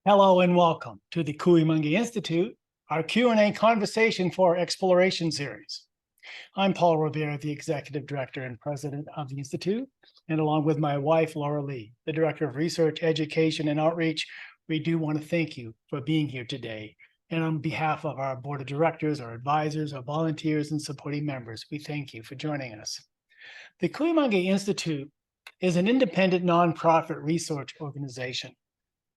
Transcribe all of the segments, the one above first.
Hello and welcome to the Cuyamungue Institute, our Q&A conversation for exploration series. I'm Paul Rivera, the Executive Director and President of the Institute, and along with my wife, Laura Lee, the Director of Research, Education, and Outreach, we do want to thank you for being here today. And on behalf of our Board of Directors, our advisors, our volunteers, and supporting members, we thank you for joining us. The Cuyamungue Institute is an independent nonprofit research organization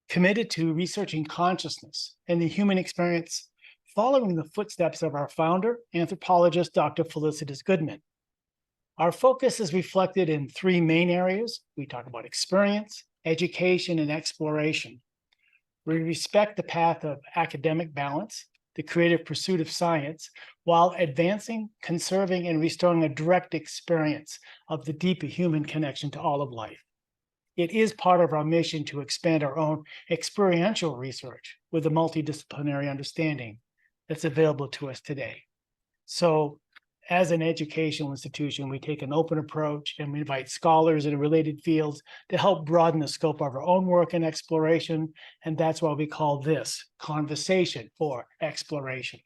committed to researching consciousness and the human experience, following the footsteps of our founder, anthropologist, Dr. Felicitas Goodman. Our focus is reflected in three main areas. We talk about experience, education, and exploration. We respect the path of academic balance, the creative pursuit of science, while advancing, conserving, and restoring a direct experience of the deeper human connection to all of life. It is part of our mission to expand our own experiential research with a multidisciplinary understanding that's available to us today. So as an educational institution, we take an open approach and we invite scholars in related fields to help broaden the scope of our own work and exploration. And that's why we call this Conversation for Exploration.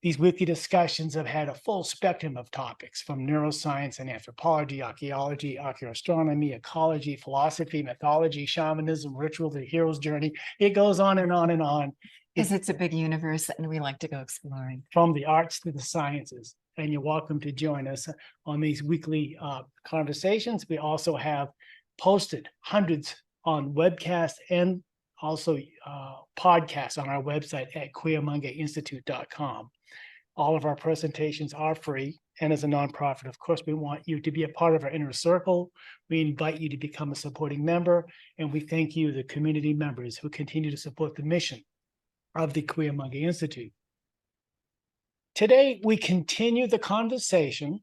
These weekly discussions have had a full spectrum of topics from neuroscience and anthropology, archaeology, archaeoastronomy, ecology, philosophy, mythology, shamanism, ritual, the hero's journey. It goes on and on and on. Because it's a big universe and we like to go exploring. From the arts to the sciences. And you're welcome to join us on these weekly conversations. We also have posted hundreds on webcasts and also podcasts on our website at cuyamungeinstitute.com. All of our presentations are free, and as a nonprofit, of course, we want you to be a part of our inner circle. We invite you to become a supporting member, and we thank you, the community members who continue to support the mission of the Cuyamungue Institute. Today, we continue the conversation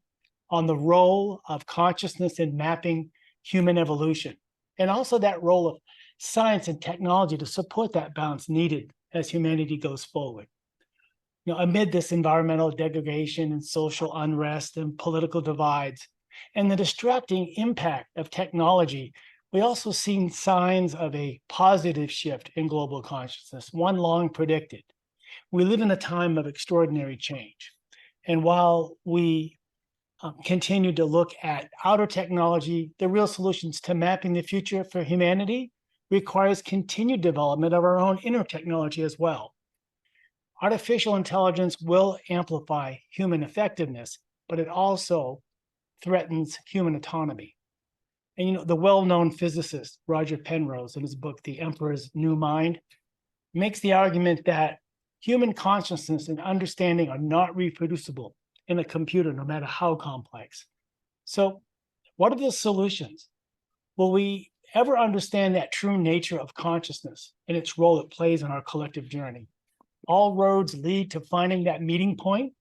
on the role of consciousness in mapping human evolution, and also that role of science and technology to support that balance needed as humanity goes forward. Amid this environmental degradation and social unrest and political divides and the distracting impact of technology, we also seen signs of a positive shift in global consciousness, one long predicted. We live in a time of extraordinary change. And while we continue to look at outer technology, the real solutions to mapping the future for humanity requires continued development of our own inner technology as well. Artificial intelligence will amplify human effectiveness, but it also threatens human autonomy. And the well-known physicist Roger Penrose, in his book, The Emperor's New Mind, makes the argument that human consciousness and understanding are not reproducible in a computer, no matter how complex. So what are the solutions? Will we ever understand that true nature of consciousness and its role it plays in our collective journey? All roads lead to finding that meeting point,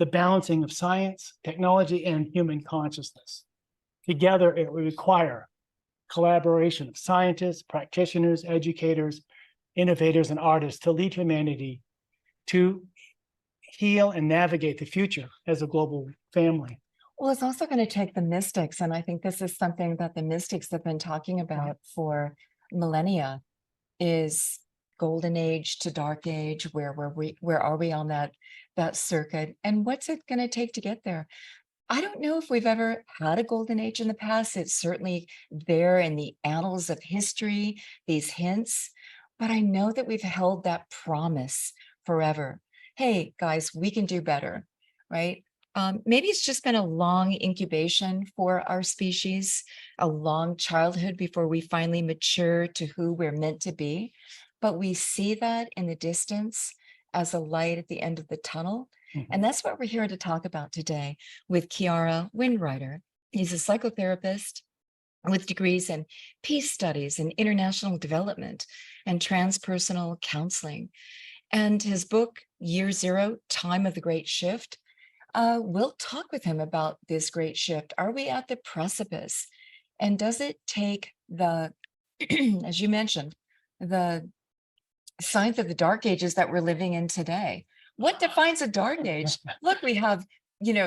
the balancing of science, technology, and human consciousness. Together, it will require collaboration of scientists, practitioners, educators, innovators, and artists to lead humanity to heal and navigate the future as a global family. Well, it's also going to take the mystics, and I think this is something that the mystics have been talking about for millennia, is golden age to dark age. Where are we on that circuit, and what's it going to take to get there? I don't know if we've ever had a golden age in the past. It's certainly there in the annals of history, these hints, but I know that we've held that promise forever. Hey guys, we can do better, right? Maybe it's just been a long incubation for our species, a long childhood before we finally mature to who we're meant to be. But we see that in the distance as a light at the end of the tunnel. Mm-hmm. And that's what we're here to talk about today with Kiara Windrider. He's a psychotherapist with degrees in peace studies and international development and transpersonal counseling. And his book, Year Zero, Time of the Great Shift, we'll talk with him about this great shift. Are we at the precipice? And does it take the, as you mentioned, the signs of the dark ages that we're living in today? What defines a dark age? Look, we have,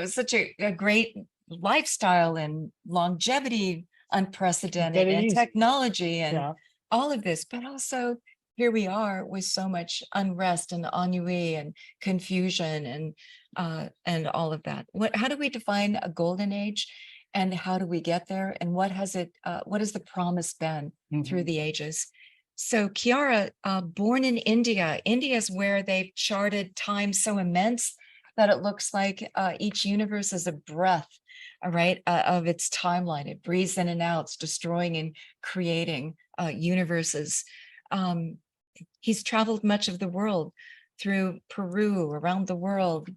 such a great lifestyle and longevity, unprecedented, and technology and all of this, but also here we are with so much unrest and ennui and confusion and all of that. How do we define a golden age, and how do we get there? And what has the promise been through Mhm. the ages? So Kiara, born in India, India is where they've charted time so immense that it looks like each universe is a breath, all right, of its timeline. It breathes in and out, it's destroying and creating universes. Um, he's traveled much of the world, through Peru, around the world,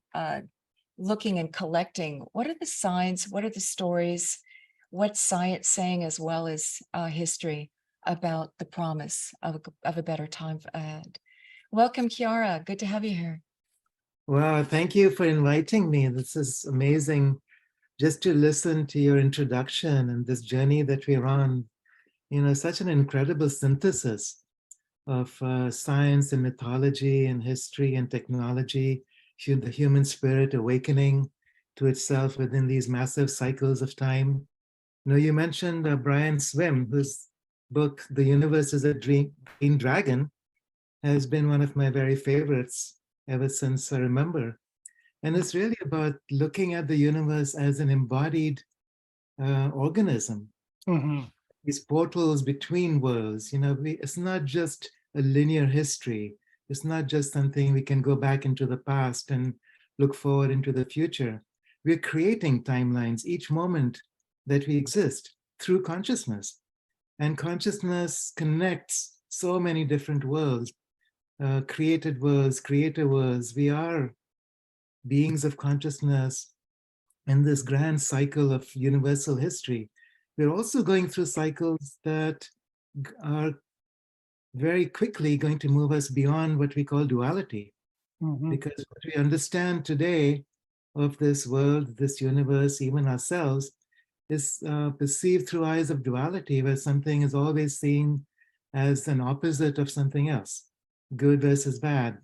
looking and collecting. What are the signs? What are the stories? What's science saying, as well as history, about the promise of a better time ahead? Welcome, Kiara. Good to have you here. Wow, thank you for inviting me. This is amazing just to listen to your introduction and this journey that we're on. You know, such an incredible synthesis of science and mythology and history and technology, the human spirit awakening to itself within these massive cycles of time. You know, you mentioned Brian Swim, whose book, The Universe is a Green Dragon, has been one of my very favorites ever since I remember. And it's really about looking at the universe as an embodied organism, Mhm. these portals between worlds. You know, it's not just a linear history. It's not just something we can go back into the past and look forward into the future. We're creating timelines each moment that we exist through consciousness. And consciousness connects so many different worlds, created worlds, creator worlds. We are beings of consciousness in this grand cycle of universal history. We're also going through cycles that are very quickly going to move us beyond what we call duality. Mhm. Because what we understand today of this world, this universe, even ourselves, is perceived through eyes of duality, where something is always seen as an opposite of something else, good versus bad,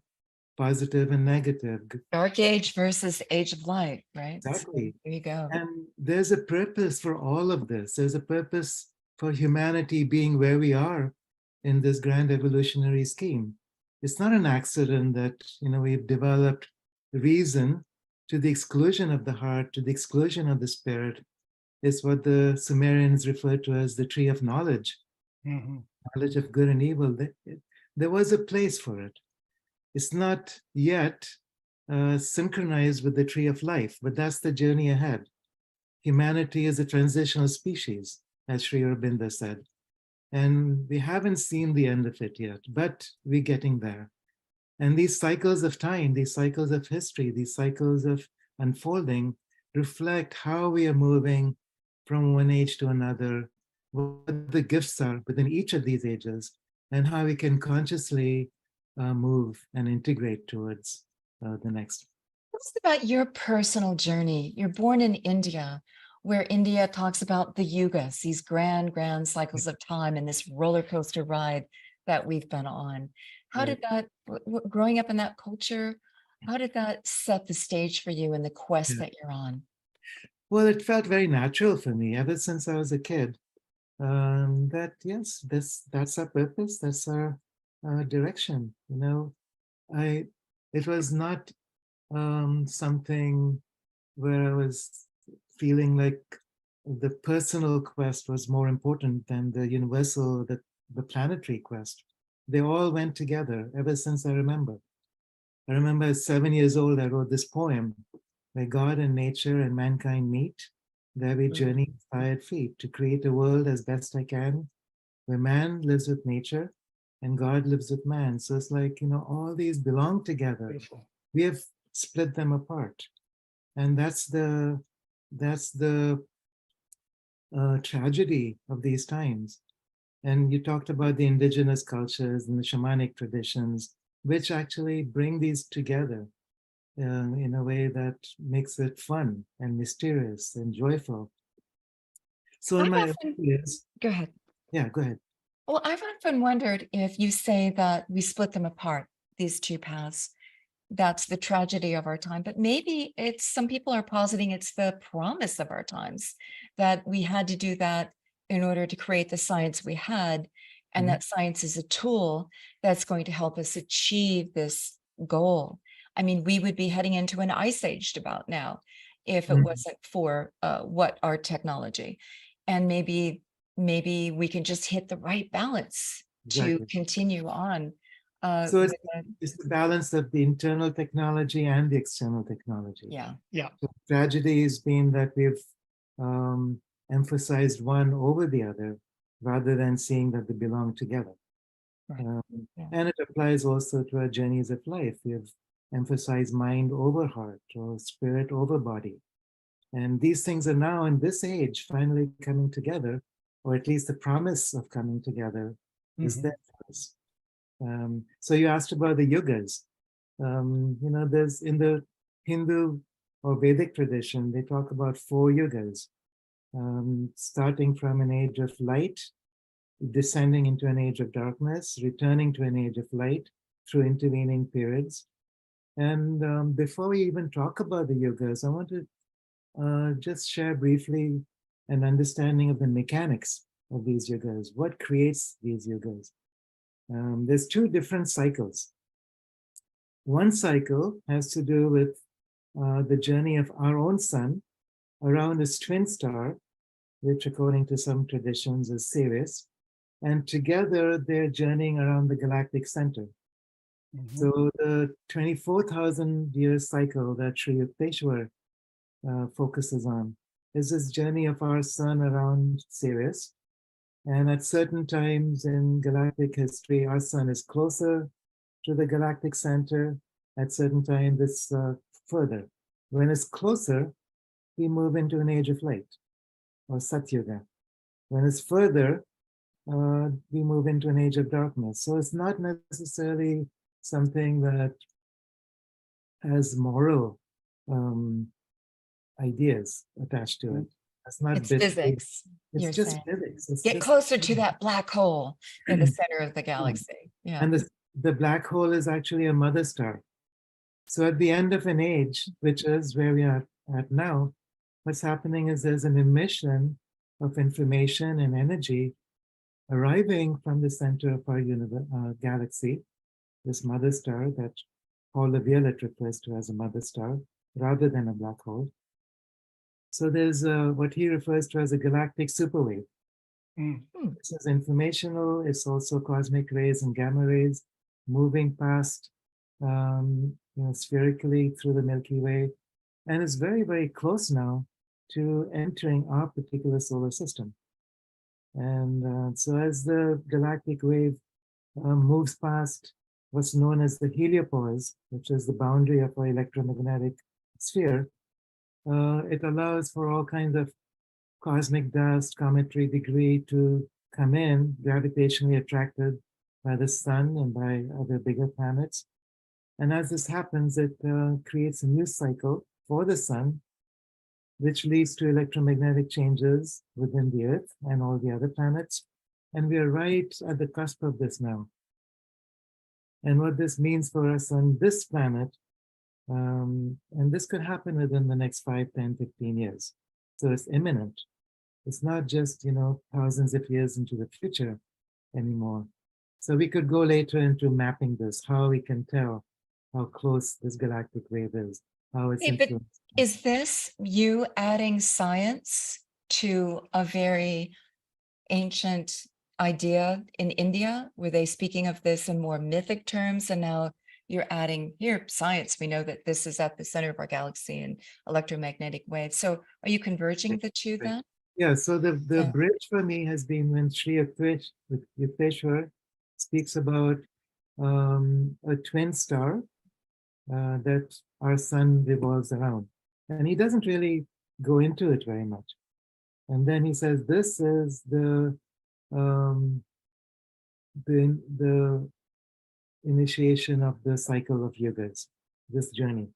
positive and negative. Dark age versus age of light, right? So Exactly. there you go. And there's a purpose for all of this. There's a purpose for humanity being where we are in this grand evolutionary scheme. It's not an accident that, you know, we've developed reason to the exclusion of the heart, to the exclusion of the spirit. It's what the Sumerians referred to as the tree of knowledge, Mhm. knowledge of good and evil. There was a place for it. It's not yet synchronized with the tree of life, but that's the journey ahead. Humanity is a transitional species, as Sri Aurobindo said. And we haven't seen the end of it yet, but we're getting there. And these cycles of time, these cycles of history, these cycles of unfolding reflect how we are moving from one age to another, what the gifts are within each of these ages, and how we can consciously move and integrate towards the next. Tell us about your personal journey. You're born in India, where India talks about the yugas, these grand cycles of time, and this roller coaster ride that we've been on. How Right. did that, growing up in that culture, how did that set the stage for you in the quest Yeah. that you're on? Well, it felt very natural for me ever since I was a kid. That yes, that's our purpose, that's our direction. You know, I it was not something where I was feeling like the personal quest was more important than the universal, the planetary quest. They all went together ever since I remember. I remember at 7 years old, I wrote this poem where God and nature and mankind meet. There we journey with tired feet to create a world as best I can, where man lives with nature and God lives with man. So it's like, you know, all these belong together. Beautiful. We have split them apart. And that's the tragedy of these times. And you talked about the indigenous cultures and the shamanic traditions, which actually bring these together in a way that makes it fun and mysterious and joyful. So in I've my often, years, go ahead. yeah, go ahead. Well, I've often wondered, if you say that we split them apart, these two paths, that's the tragedy of our time, but maybe it's, some people are positing it's the promise of our times, that we had to do that in order to create the science we had. and Mhm. that science is a tool that's going to help us achieve this goal. I mean, we would be heading into an ice age about now if it Mhm. wasn't for what our technology. And maybe we can just hit the right balance to Exactly. continue on So with a, it's the balance of the internal technology and the external technology. yeah. Yeah. So tragedy has been that we've um, emphasized one over the other rather than seeing that they belong together. Right. Yeah. And it applies also to our journeys of life. We have emphasized mind over heart or spirit over body. And these things are now in this age finally coming together, or at least the promise of coming together is Mhm. there for us. So you asked about the yugas. There's in the Hindu or Vedic tradition, they talk about 4 yugas, starting from an age of light, descending into an age of darkness, returning to an age of light through intervening periods. And before we even talk about the yugas, I want to just share briefly an understanding of the mechanics of these yugas. What creates these yugas? There's 2 different cycles. One cycle has to do with the journey of our own sun around its twin star, which according to some traditions is Sirius, and together they're journeying around the galactic center. Mhm. So the 24,000-year cycle that Sri Yukteswar focuses on is this journey of our sun around Sirius. And at certain times in galactic history, our sun is closer to the galactic center. At certain times, it's further. When it's closer, we move into an age of light, or Satyuga. When it's further, we move into an age of darkness. So it's not necessarily something that has moral ideas attached to it. It's not It's bitterly, physics, it's you're just saying. physics. It's Get just closer to that black hole in the center of the galaxy. Yeah. and the black hole is actually a mother star. So at the end of an age, which is where we are at now, what's happening is there's an emission of information and energy arriving from the center of our galaxy, this mother star that Paul Violette refers to as a mother star, rather than a black hole. So there's what he refers to as a galactic superwave. Mm. This is informational. It's also cosmic rays and gamma rays moving past spherically through the Milky Way. And it's very, very close now to entering our particular solar system. And so as the galactic wave moves past what's known as the heliopause, which is the boundary of our electromagnetic sphere, it allows for all kinds of cosmic dust, cometary debris to come in, gravitationally attracted by the sun and by other bigger planets. And as this happens, it creates a new cycle for the sun, which leads to electromagnetic changes within the Earth and all the other planets. And we are right at the cusp of this now. And what this means for us on this planet, and this could happen within the next 5, 10, 15 years. So it's imminent. It's not just, thousands of years into the future anymore. So we could go later into mapping this, how we can tell how close this galactic wave is, how it's Hey, but influenced. is this you adding science to a very ancient idea in India? Were they speaking of this in more mythic terms? And now you're adding here science. We know that this is at the center of our galaxy and electromagnetic waves. So are you converging the two Right. then? Yeah, so the Yeah. bridge for me has been when Sri Yukteswar speaks about a twin star that our sun revolves around. And he doesn't really go into it very much. And then he says, this is um, the initiation of the cycle of yugas, this journey.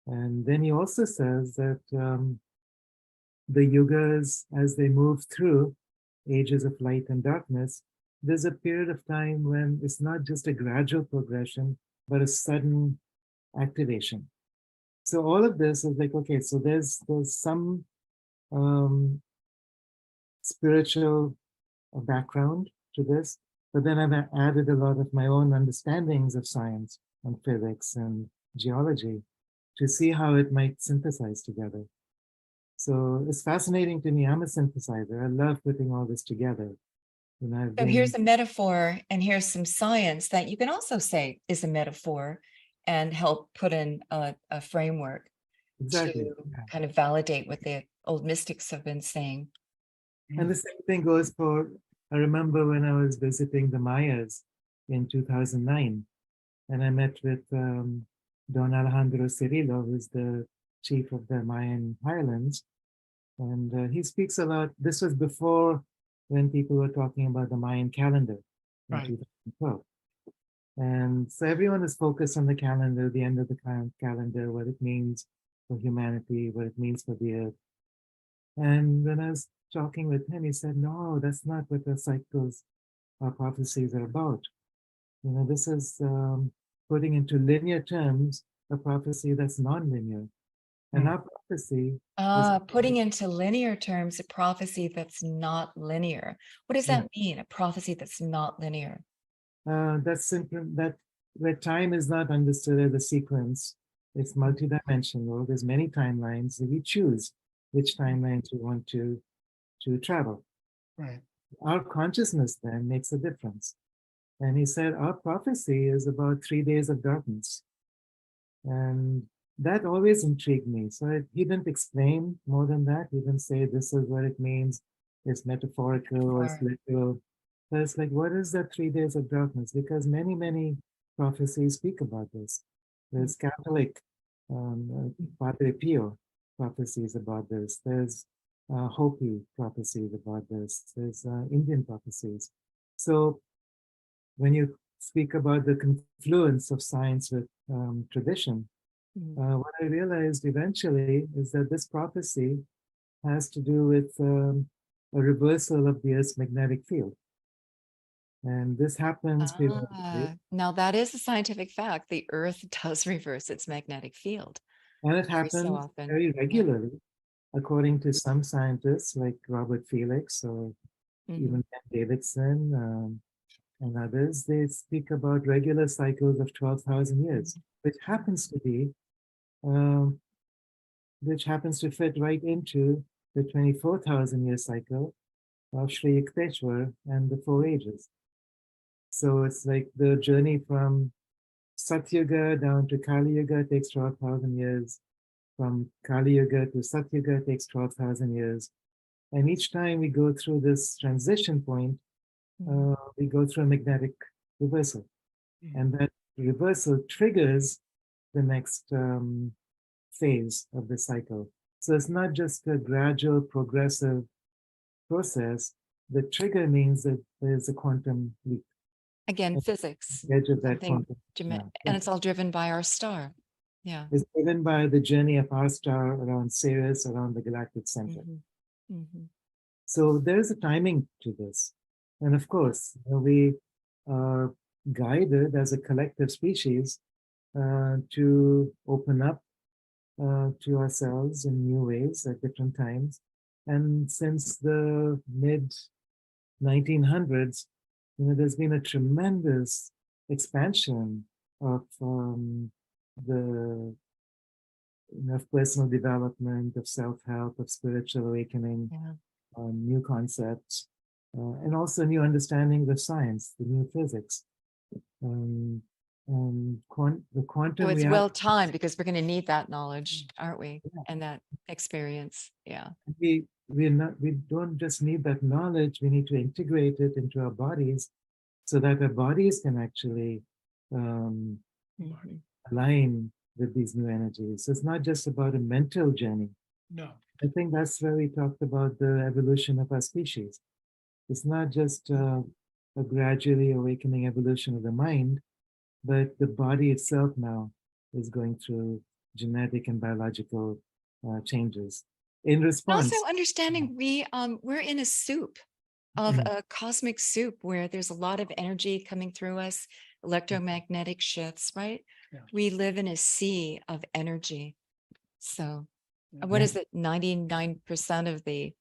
And then he also says that the yugas, as they move through ages of light and darkness, there's a period of time when it's not just a gradual progression, but a sudden activation. So all of this is like, okay, so there's some spiritual background to this. But then I've added a lot of my own understandings of science and physics and geology to see how it might synthesize together. So it's fascinating to me. I'm a synthesizer. I love putting all this together. And I've So been here's a metaphor and here's some science that you can also say is a metaphor and help put in a framework exactly. to kind of validate what the old mystics have been saying. And the same thing goes for, I remember when I was visiting the Mayas in 2009, and I met with Don Alejandro Cirillo, who's the chief of the Mayan Highlands. And he speaks a lot. This was before when people were talking about the Mayan calendar in Right. 2012. And so everyone is focused on the calendar, the end of the calendar, what it means for humanity, what it means for the earth. And when I was talking with him, he said, no, that's not what the cycles or prophecies are about. You know, this is putting into linear terms a prophecy that's non-linear. And our prophecy is Putting into linear terms a prophecy that's not linear. What does Yeah. that mean? A prophecy that's not linear? that's simple, that where time is not understood as a sequence, it's multidimensional. There's many timelines, and we choose which timelines we want to travel. Right. Our consciousness then makes a difference. And he said, our prophecy is about 3 days of darkness. And that always intrigued me. So he didn't explain more than that. He didn't say this is what it means. It's metaphorical or it's literal. But it's like, what is that 3 days of darkness? Because many, many prophecies speak about this. There's Catholic Padre Pio prophecies about this. There's Hopi prophecies about this. There's Indian prophecies. So when you speak about the confluence of science with tradition, what I realized eventually is that this prophecy has to do with a reversal of the Earth's magnetic field. And this happens periodically. Now that is a scientific fact. The Earth does reverse its magnetic field. And it every so happens often. very regularly, according to some scientists like Robert Felix or even Ben Davidson and others. They speak about regular cycles of 12,000 years, which happens to be, which happens to fit right into the 24,000-year cycle of Sri Yukteswar and the Four Ages. So it's like the journey from Satyuga down to Kali Yuga takes 12,000 years. From Kali Yuga to Satyuga takes 12,000 years. And each time we go through this transition point, we go through a magnetic reversal. And that reversal triggers the next phase of the cycle. So it's not just a gradual, progressive process. The trigger means that there's a quantum leap. Again, physics. The edge of that Something quantum. and it's all driven by our star. Yeah. It's driven by the journey of our star around Sirius, around the galactic center. So there's a timing to this. And of course, we are guided as a collective species to open up to ourselves in new ways at different times. And since the mid 1900s, there's been a tremendous expansion of the of personal development, of self-help, of spiritual awakening, new concepts, and also new understanding of science, the new physics. The quantum So it's reality, well timed because we're going to need that knowledge, aren't we? And that experience. Yeah. we don't just need that knowledge, we need to integrate it into our bodies so that our bodies can actually align with these new energies. So it's not just about a mental journey. No. I think that's where we talked about the evolution of our species. It's not just a gradually awakening evolution of the mind, but the body itself now is going through genetic and biological changes. In response, Also understanding we're in a soup of a cosmic soup where there's a lot of energy coming through us, electromagnetic shifts, right? Yeah. We live in a sea of energy. So what is it? 99% of the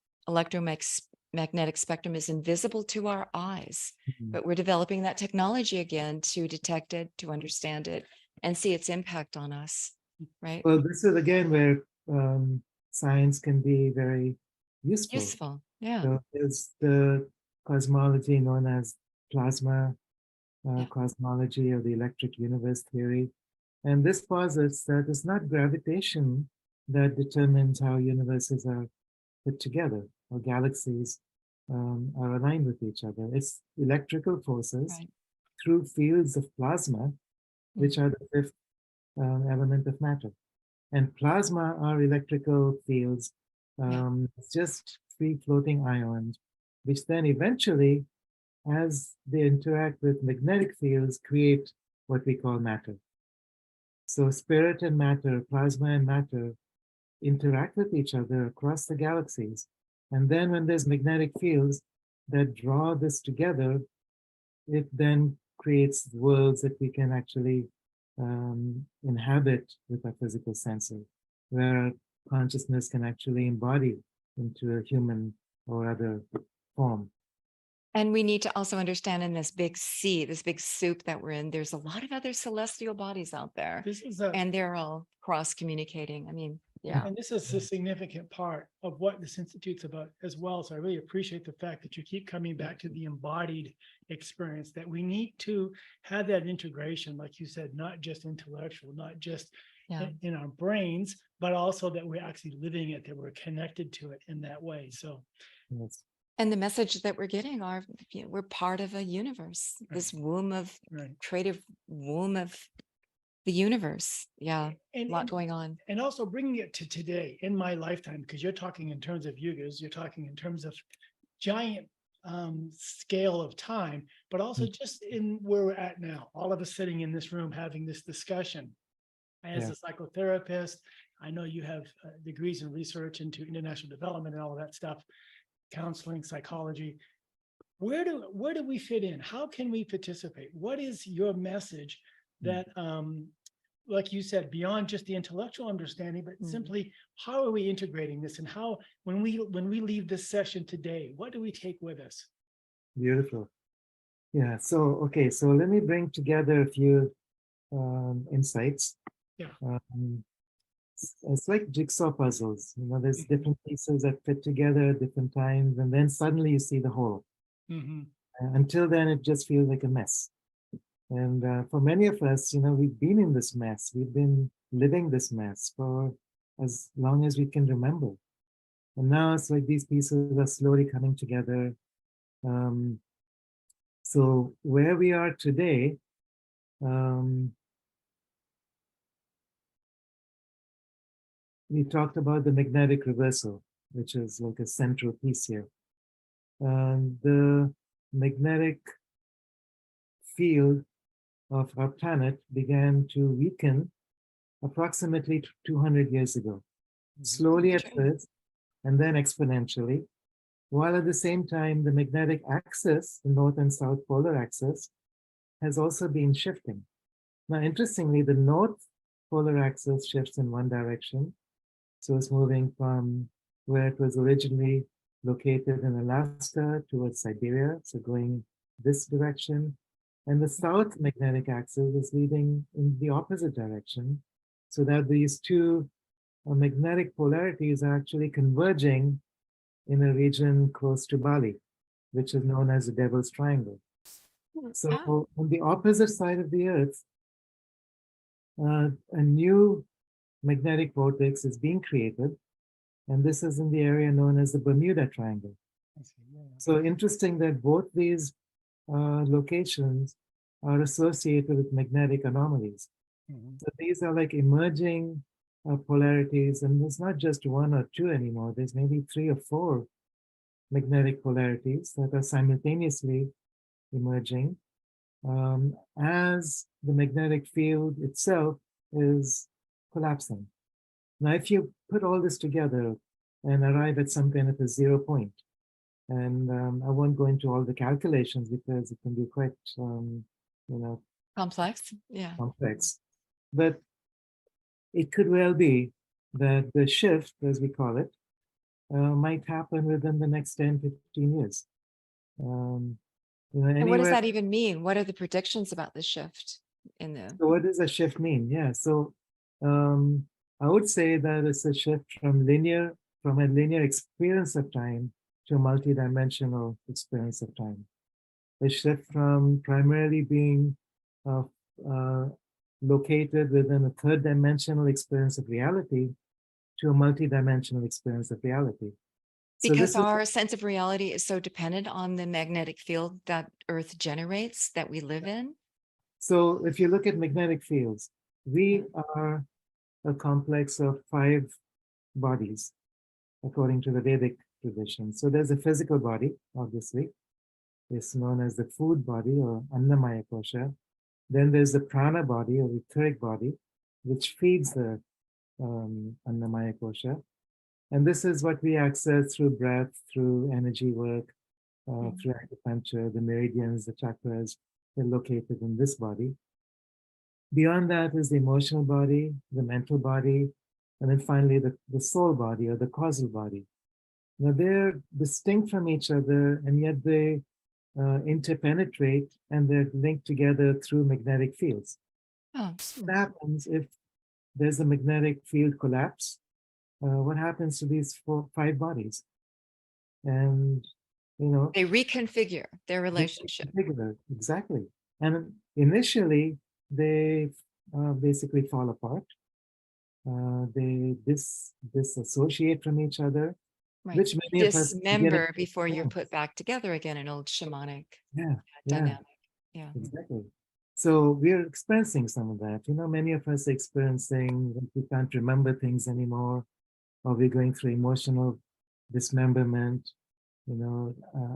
magnetic spectrum is invisible to our eyes, Mhm. but we're developing that technology again to detect it, to understand it, and see its impact on us, right? Well, this is again where science can be very useful. Useful, yeah. So there's the cosmology known as plasma Yeah. cosmology or the electric universe theory. And this posits that it's not gravitation that determines how universes are put together or galaxies are aligned with each other. It's electrical forces Right. through fields of plasma, which are the fifth element of matter. And plasma are electrical fields, just free floating ions, which then eventually, as they interact with magnetic fields, create what we call matter. So spirit and matter, plasma and matter, interact with each other across the galaxies. And then when there's magnetic fields that draw this together, it then creates worlds that we can actually inhabit with our physical senses, where consciousness can actually embody into a human or other form. And we need to also understand in this big sea, this big soup that we're in, there's a lot of other celestial bodies out there, This is a, and they're all cross communicating. I mean, yeah. and this is a significant part of what this institute's about as well. So I really appreciate the fact that you keep coming back to the embodied experience, that we need to have that integration, like you said, not just intellectual, not just Yeah. in our brains, but also that we're actually living it, that we're connected to it in that way. So Yes. And the message that we're getting are, we're part of a universe, this womb of right. creative womb of the universe. Yeah, And, a lot going on. and also bringing it to today in my lifetime, because you're talking in terms of yugas, you're talking in terms of giant scale of time, but also just in where we're at now, all of us sitting in this room having this discussion. As a psychotherapist, I know you have degrees in research into international development and all of that stuff, counseling, psychology. Where do we fit in? How can we participate? What is your message that like you said, beyond just the intellectual understanding, but simply how are we integrating this, and how, when we leave this session today, what do we take with us? Beautiful. Yeah. So, okay. So let me bring together a few insights. Yeah. It's like jigsaw puzzles. You know, there's different pieces that fit together at different times, and then suddenly you see the whole. Until then, it just feels like a mess. And for many of us, you know, we've been in this mess. We've been living this mess for as long as we can remember. And now it's like these pieces are slowly coming together. So where we are today, we talked about the magnetic reversal, which is like a central piece here. The magnetic field of our planet began to weaken approximately 200 years ago, slowly at first, and then exponentially, while at the same time, the magnetic axis, the north and south polar axis, has also been shifting. Now, interestingly, the north polar axis shifts in one direction. So it's moving from where it was originally located in Alaska towards Siberia, so going this direction. And the south magnetic axis is leading in the opposite direction, so that these two magnetic polarities are actually converging in a region close to Bali, which is known as the Devil's Triangle. So on the opposite side of the Earth, a new magnetic vortex is being created, and this is in the area known as the Bermuda Triangle. So interesting that both these locations are associated with magnetic anomalies. So these are like emerging polarities, and there's not just one or two anymore. There's maybe 3 or 4 magnetic polarities that are simultaneously emerging as the magnetic field itself is collapsing. Now, if you put all this together and arrive at some kind of a 0 point, and I won't go into all the calculations because it can be quite, complex. Yeah. complex, but it could well be that the shift, as we call it, might happen within the next 10, 15 years. And what does Anywhere. that even mean? What are the predictions about the shift in the? So what does a shift mean? Yeah, so I would say that it's a shift from a linear experience of time to a multidimensional experience of time. A shift from primarily being uh, uh, located within a third dimensional experience of reality to a multidimensional experience of reality. So Because this is our sense of reality is so dependent on the magnetic field that Earth generates that we live in. so if you look at magnetic fields, we are a complex of 5 bodies, according to the Vedic tradition. So there's a physical body, obviously. It's known as the food body or Annamaya Kosha. Then there's the prana body or etheric body, which feeds the Annamaya Kosha. And this is what we access through breath, through energy work, through acupuncture, the meridians, the chakras, they're located in this body. Beyond that is the emotional body, the mental body, and then finally the soul body or the causal body. Now they're distinct from each other, and yet they interpenetrate and they're linked together through magnetic fields. Oh, What happens if there's a magnetic field collapse? What happens to these 5 bodies? And they reconfigure their relationship. exactly. And initially, they basically fall apart. They disassociate from each other, Right. which many of us Dismember before you're put back together again, an old shamanic Yeah, dynamic. Yeah. exactly. So we're experiencing some of that. Many of us are experiencing that we can't remember things anymore, or we're going through emotional dismemberment,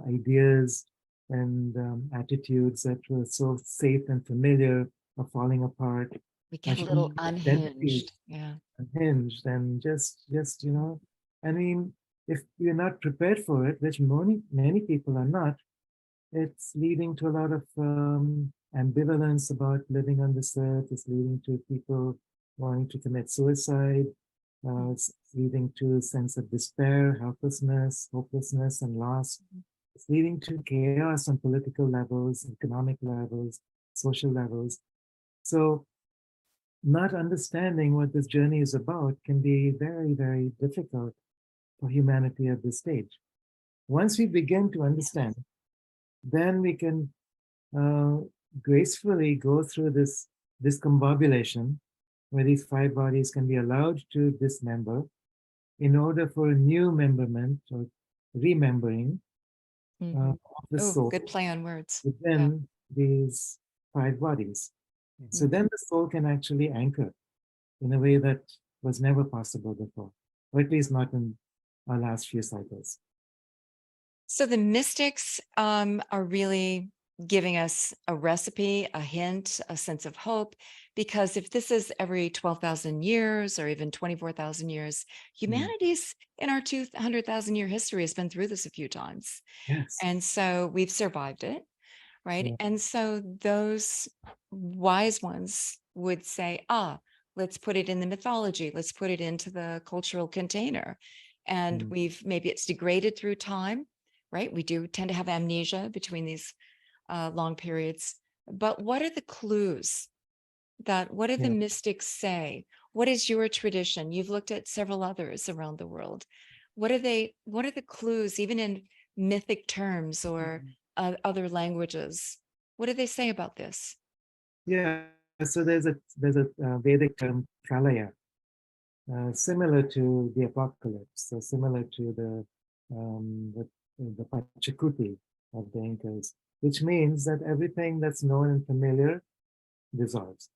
ideas and attitudes that were so safe and familiar are falling apart. We get a little unhinged. Yeah. Unhinged and just I mean, if you're not prepared for it, which many people are not, it's leading to a lot of ambivalence about living on this earth. It's leading to people wanting to commit suicide. It's leading to a sense of despair, helplessness, hopelessness, and loss. It's leading to chaos on political levels, economic levels, social levels. So not understanding what this journey is about can be very, very difficult for humanity at this stage. Once we begin to understand, then we can gracefully go through this discombobulation where these 5 bodies can be allowed to dismember in order for a new memberment or remembering of the soul Good play on words. within these 5 bodies. So then the soul can actually anchor in a way that was never possible before, or at least not in our last few cycles. So the mystics are really giving us a recipe, a hint, a sense of hope, because if this is every 12,000 years or even 24,000 years, humanity's in our 200,000 year history has been through this a few times. Yes. And so we've survived it, right? Yeah. And so those wise ones would say, let's put it in the mythology, let's put it into the cultural container. And maybe it's degraded through time, right? We do tend to have amnesia between these long periods. But what are the clues what do the mystics say? What is your tradition? You've looked at several others around the world. What are the clues, even in mythic terms or other languages? What do they say about this? Yeah, so there's a Vedic term pralaya, similar to the apocalypse, so similar to the Pachakuti of the Incas, which means that everything that's known and familiar dissolves.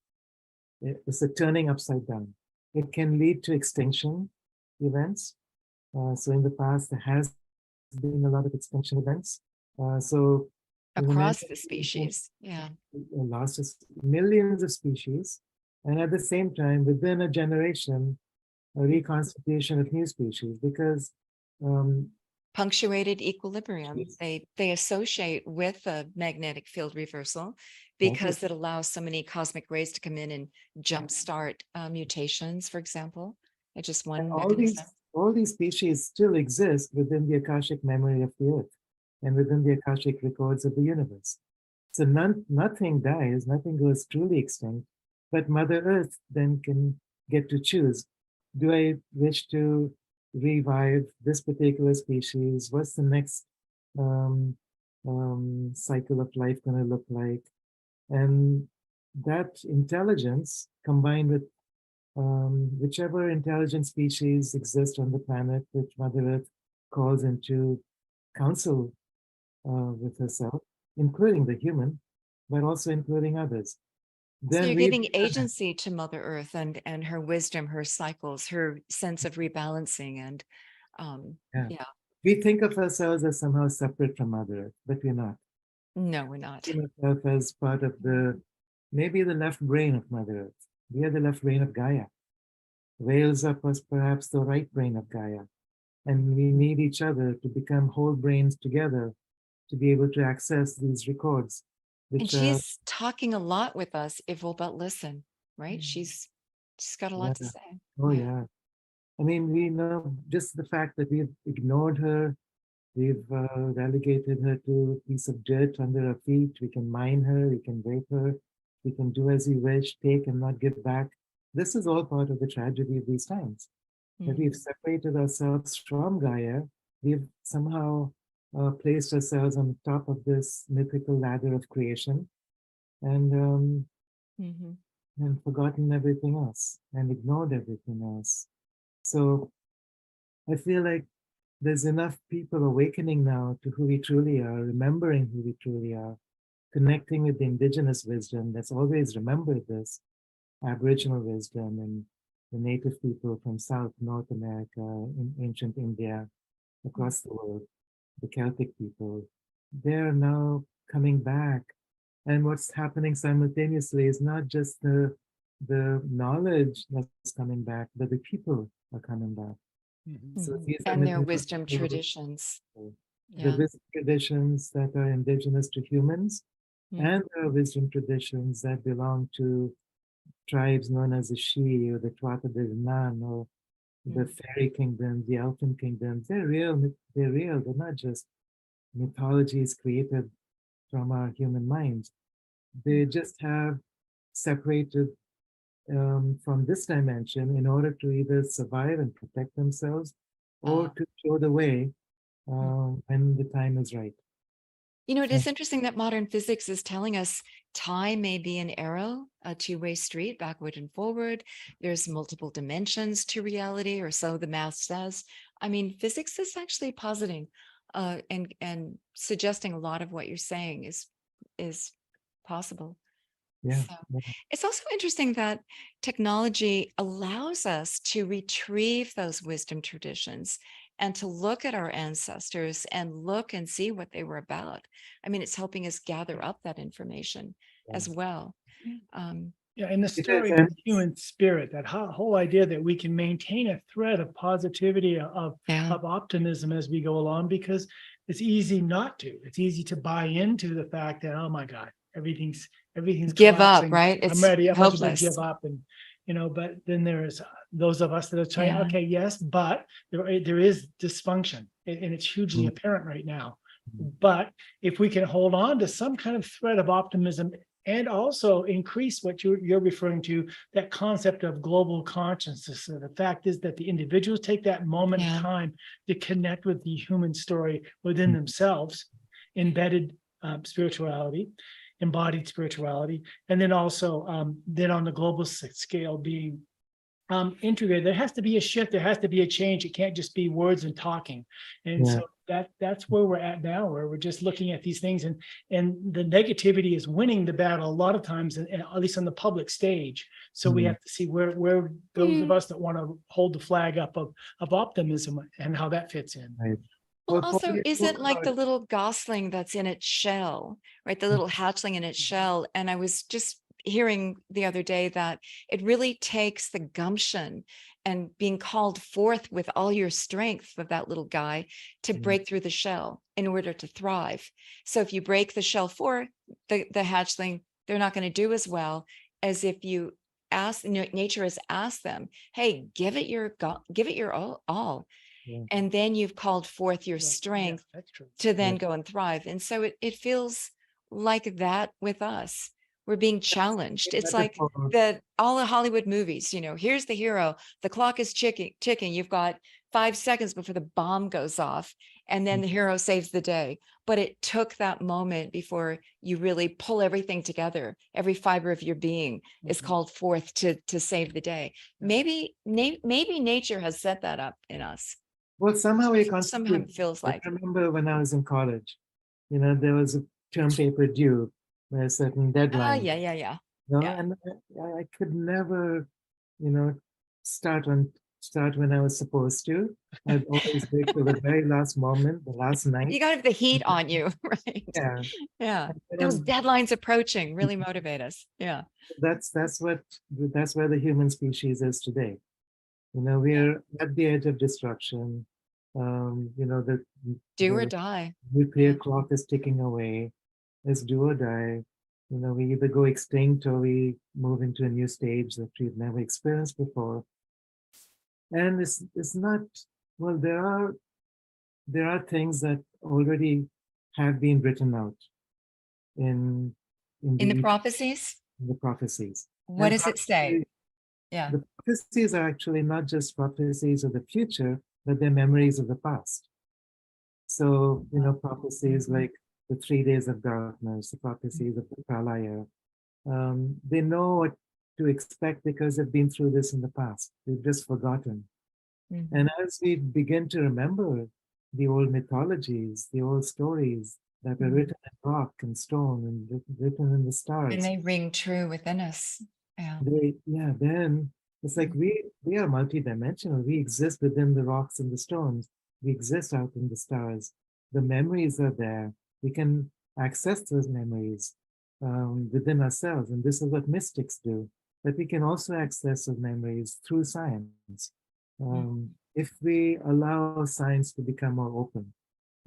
It's a turning upside down. It can lead to extinction events. So in the past, there has been a lot of extinction events. So across the species, lost millions of species, and at the same time, within a generation, a reconstitution of new species, because punctuated equilibrium. They associate with a magnetic field reversal because it allows so many cosmic rays to come in and jumpstart mutations, for example. It's just one mechanism. all these species still exist within the Akashic memory of the earth and within the Akashic records of the universe. So nothing dies, nothing goes truly extinct, but Mother Earth then can get to choose. Do I wish to revive this particular species? What's the next um, cycle of life going to look like? And that intelligence combined with whichever intelligent species exist on the planet, which Mother Earth calls into council with herself, including the human, but also including others. So Then you're we, giving agency to Mother Earth and her wisdom, her cycles, her sense of rebalancing, and yeah, yeah, we think of ourselves as somehow separate from Mother Earth, but we're not. no, we're not. We think of ourselves as part of maybe the left brain of Mother Earth. We are the left brain of Gaia. Whales are perhaps the right brain of Gaia. And we need each other to become whole brains together to be able to access these records, And which are, she's talking a lot with us if we'll but listen, right? Mm. She's got a yeah, lot to say. oh Yeah. yeah. I mean, we know just the fact that we've ignored her, we've relegated her to a piece of dirt under our feet. We can mine her, we can rape her, we can do as we wish, take and not give back. This is all part of the tragedy of these times. That we've separated ourselves from Gaia. We've somehow placed ourselves on top of this mythical ladder of creation Mhm. and forgotten everything else and ignored everything else. So I feel like there's enough people awakening now to who we truly are, remembering who we truly are, connecting with the indigenous wisdom that's always remembered this, Aboriginal wisdom and the native people from South, North America, in ancient India, across the world, the Celtic people, they're now coming back. And what's happening simultaneously is not just the knowledge that's coming back, but the people are coming back. Mhm. So Mhm. these are And their mythical wisdom people, traditions. the Yeah. wisdom traditions that are indigenous to humans, and there are wisdom traditions that belong to tribes known as the Shi or the Tuatha De Danann or the fairy kingdom, the elfin kingdoms. They're real. They're real. They're not just mythologies created from our human minds. They just have separated from this dimension in order to either survive and protect themselves or to show the way when the time is right. You know, it And is interesting that modern physics is telling us time may be an arrow, a two-way street, backward and forward. There's multiple dimensions to reality, or so the math says. I mean, physics is actually positing and suggesting a lot of what you're saying is possible. yeah, So yeah, it's also interesting that technology allows us to retrieve those wisdom traditions and to look at our ancestors and look and see what they were about. I mean, it's helping us gather up that information yeah. as well. Um, Yeah, and the It is, story of and the human spirit, that whole idea that we can maintain a thread of positivity, yeah, of optimism as we go along, because it's easy not to. It's easy to buy into the fact that, oh my God, everything's give up, collapsing. right? I'm It's ready. I might as well hopeless. give up. And but then there's those of us that are trying, Yeah. okay, yes, but there is dysfunction, and it's hugely apparent right now. But if we can hold on to some kind of thread of optimism and also increase what you're referring to, that concept of global consciousness. So the fact is that the individuals take that moment of Yeah. time to connect with the human story within themselves, embedded spirituality, embodied spirituality, and then also then on the global scale being integrated. There has to be a shift. There has to be a change. It can't just be words and talking. And yeah, so that's where we're at now, where we're just looking at these things, and the negativity is winning the battle a lot of times, and at least on the public stage. So we have to see where those of us that want to hold the flag up of optimism and how that fits in. right. Well, Well, Paul, also, you isn't spoke like the about little gosling that's in its shell, right? The little hatchling in its shell. And I was just hearing the other day that it really takes the gumption and being called forth with all your strength of that little guy to break through the shell in order to thrive. So if you break the shell for the hatchling, they're not going to do as well as if you asked, nature has asked them, hey, give it your give it your all. Yeah. And then you've called forth your Well, yeah, strength that's true. to then Yeah. go and thrive. And so it feels like that with us. We're being challenged. It's like all the Hollywood movies, here's the hero, the clock is ticking. You've got 5 seconds before the bomb goes off, and then the hero saves the day. But it took that moment before you really pull everything together. Every fiber of your being is Mhm. called forth to save the day. Yeah. Maybe nature has set that up in us. Well, somehow we Somehow constantly, it feels I like. remember when I was in college, there was a term paper due by a certain Oh, deadline. yeah. Yeah. Yeah. And I could never, you know, start when I was supposed to. I'd always wait till the very last moment, the last night. You got to have the heat on you, right? Yeah. Yeah. And Those then deadlines approaching really motivate us. Yeah. that's where the human species is today. We're at the edge of destruction. The Do or the die. nuclear Yeah. clock is ticking away. It's do or die. We either go extinct or we move into a new stage that we've never experienced before. And it's not, well, there are things that already have been written out in in In the the prophecies, in the prophecies. what And does it say? Yeah. the prophecies are actually not just prophecies of the future, but they're memories of the past. So, prophecies like the 3 days of darkness, the prophecies of the Pralaya, they know what to expect because they've been through this in the past. They've just forgotten. Mhm. And as we begin to remember the old mythologies, the old stories that were written in rock and stone and written in the And stars, they ring true within us. Yeah. then it's like we are multidimensional. We exist within the rocks and the stones. We exist out in the stars. The memories are there. We can access those memories within ourselves, and this is what mystics do. But we can also access those memories through science. If we allow science to become more open.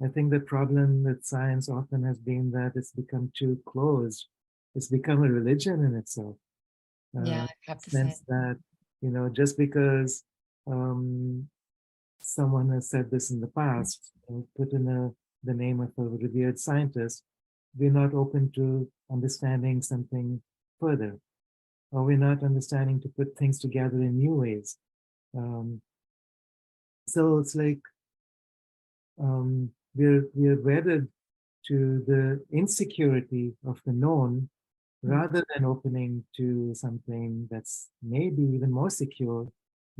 I think the problem with science often has been that it's become too closed. It's become a religion in itself. Yeah, I have to say. Sense that, just because someone has said this in the past, put in the name of a revered scientist, we're not open to understanding something further, or we're not understanding to put things together in new ways. So it's like we're wedded to the insecurity of the known rather than opening to something that's maybe even more secure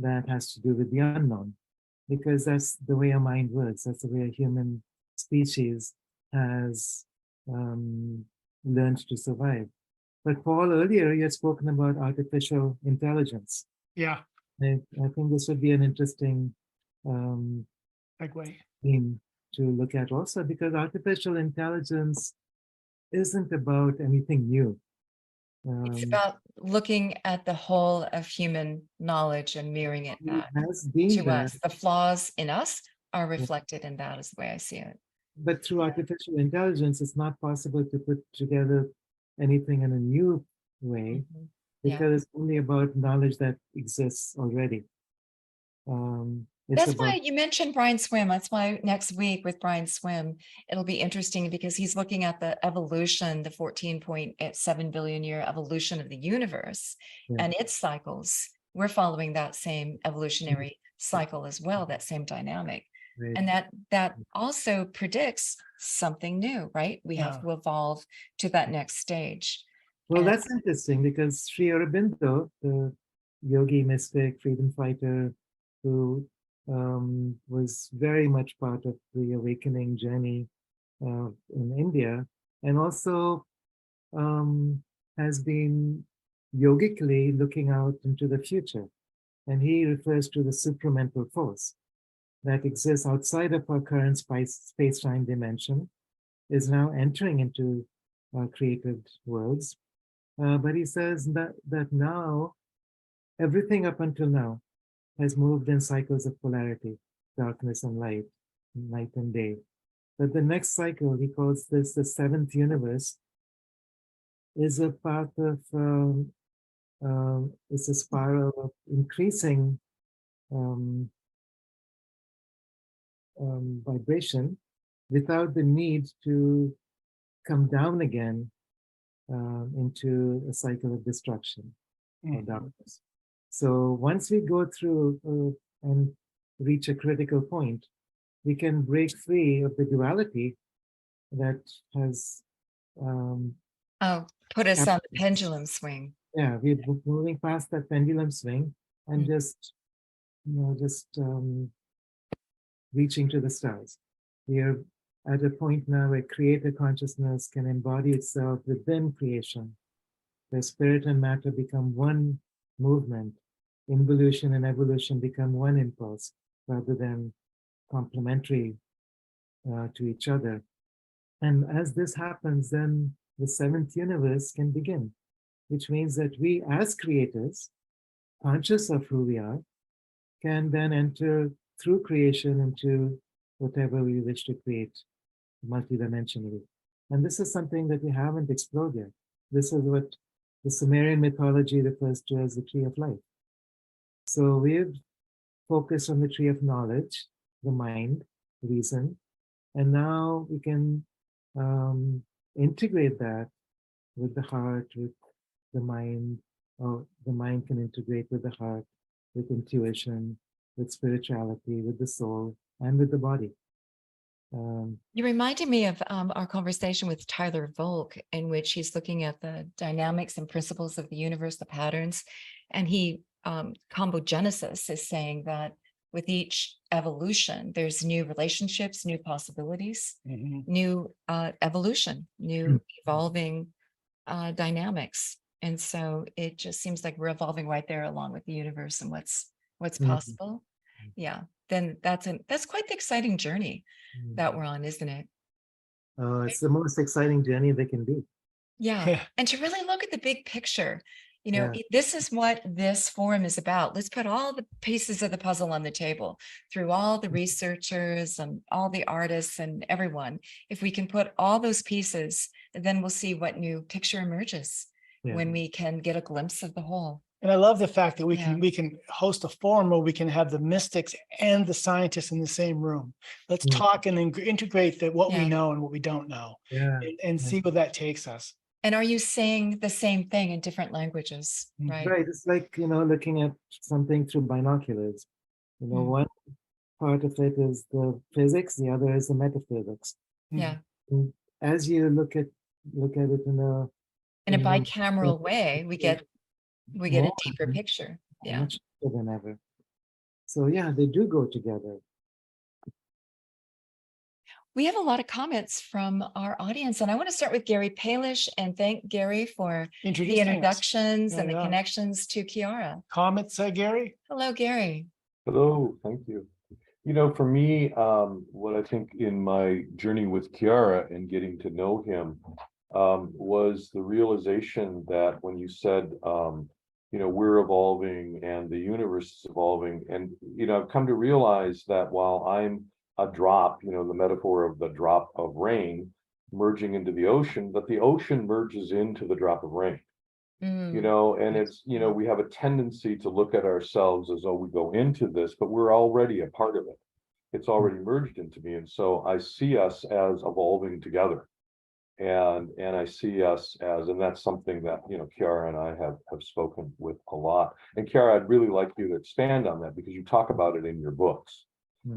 that has to do with the unknown, because that's the way our mind works. That's the way a human species has learned to survive. But Paul, earlier you had spoken about artificial intelligence. Yeah, I think this would be an interesting segue. theme to look at also, because artificial intelligence isn't about anything new. It's about looking at the whole of human knowledge and mirroring it back Has been to there, us. The flaws in us are reflected in that, is the way I see it. but through artificial intelligence, it's not possible to put together anything in a new way Mhm. Yeah. because it's only about knowledge that exists already. It's That's about why you mentioned Brian Swim. That's why next week with Brian Swim, it'll be interesting because he's looking at the evolution, the 14.7 billion year evolution of the universe Yeah. and its cycles. We're following that same evolutionary cycle as well, that same dynamic. right. And that also predicts something new, right? We have Yeah. to evolve to that next stage. Well, And- that's interesting because Sri Aurobindo, the yogi mystic, freedom fighter, who was very much part of the awakening journey in India, and also has been yogically looking out into the future. And he refers to the supramental force that exists outside of our current space-time dimension, is now entering into our created worlds. But he says that now, everything up until now has moved in cycles of polarity, darkness and light, night and day. But the next cycle, he calls this the seventh universe, is a path of it's a spiral of increasing vibration without the need to come down again into a cycle of destruction or darkness. So once we go through and reach a critical point, we can break free of the duality that has Put us on the captured us. pendulum swing. Yeah, we're moving past that pendulum swing and Mm. just reaching to the stars. We are at a point now where creator consciousness can embody itself within creation, where spirit and matter become one movement, involution and evolution become one impulse rather than complementary to each other. And as this happens, then the seventh universe can begin, which means that we as creators, conscious of who we are, can then enter through creation into whatever we wish to create multidimensionally. And this is something that we haven't explored yet. This is what the Sumerian mythology refers to as the tree of life. So we've focused on the tree of knowledge, the mind, reason, and now we can integrate that with the heart, with the mind, or the mind can integrate with the heart, with intuition, with spirituality, with the soul, and with the body. You reminded me of our conversation with Tyler Volk, in which he's looking at the dynamics and principles of the universe, the patterns, and he Combogenesis is saying that with each evolution, there's new relationships, new possibilities, new evolution, new evolving dynamics. And so it just seems like we're evolving right there along with the universe and what's possible. Yeah, then that's quite the exciting journey that we're on, isn't it? It's the most exciting journey they can be. Yeah. And to really look at the big picture, you know, Yeah. this is what this forum is about. Let's put all the pieces of the puzzle on the table through all the researchers and all the artists and everyone. If we can put all those pieces, then we'll see what new picture emerges when we can get a glimpse of the whole. And I love the fact that we can host a forum where we can have the mystics and the scientists in the same room. Let's talk and integrate what we know and what we don't know, and see where that takes us. And are you saying the same thing in different languages, right? Right. It's like, looking at something through binoculars. One part of it is the physics, the other is the metaphysics. Yeah. And as you look at it in a bicameral way, we get a deeper picture. Yeah. Much deeper than ever. So yeah, they do go together. We have a lot of comments from our audience, and I want to start with Gary Palish and thank Gary for the introductions and the connections to Kiara. Comments, Gary? Hello, Gary. Hello, thank you. For me, what I think in my journey with Kiara and getting to know him was the realization that when you said, we're evolving and the universe is evolving, and, I've come to realize that while I'm a drop, the metaphor of the drop of rain merging into the ocean, that the ocean merges into the drop of rain. And it's, we have a tendency to look at ourselves as though we go into this, but we're already a part of it. It's already merged into me. And so I see us as evolving together. And I see us as, and that's something that, Kiara and I have spoken with a lot. And Kiara, I'd really like you to expand on that because you talk about it in your books.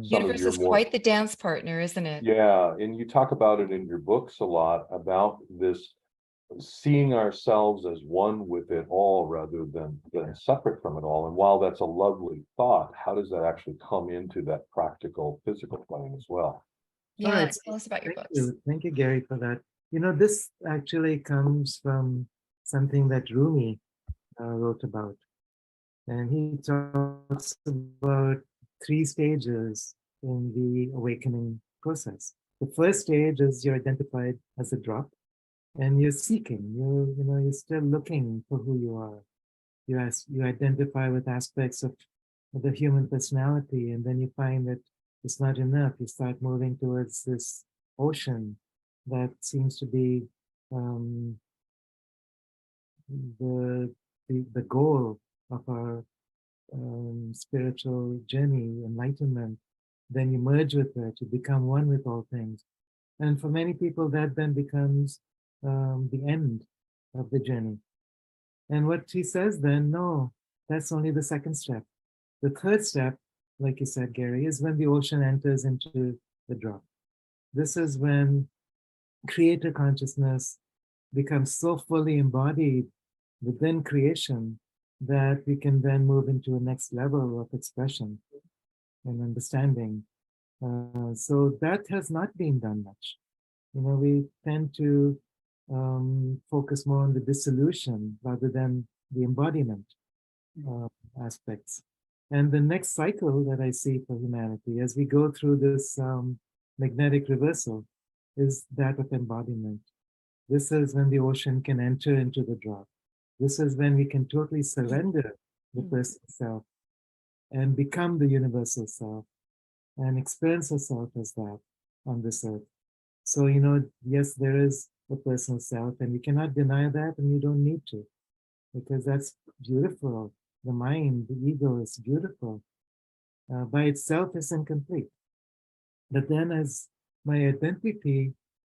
Universe is quite the dance partner, isn't it? Yeah, and you talk about it in your books a lot about this seeing ourselves as one with it all rather than separate from it all. And while that's a lovely thought, how does that actually come into that practical physical plane as well? Yeah, tell us about your books. Thank you, Gary, for that. This actually comes from something that Rumi wrote about. And he talks about 3 stages in the awakening process. The first stage is you're identified as a drop and you're seeking, you're still looking for who you are. You identify with aspects of the human personality, and then you find that it's not enough. You start moving towards this ocean that seems to be the the goal of our spiritual journey, enlightenment, then you merge with it, you become one with all things. And for many people, that then becomes the end of the journey. And what he says then, no, that's only the second step. The third step, like you said, Gary, is when the ocean enters into the drop. This is when creator consciousness becomes so fully embodied within creation that we can then move into a next level of expression and understanding. So that has not been done much. We tend to focus more on the dissolution rather than the embodiment aspects. And the next cycle that I see for humanity as we go through this magnetic reversal is that of embodiment. This is when the ocean can enter into the drop. This is when we can totally surrender the personal self and become the universal self and experience ourselves as that on this earth. So, yes, there is a personal self, and we cannot deny that, and we don't need to, because that's beautiful. The mind, the ego is beautiful. By itself is incomplete. But then as my identity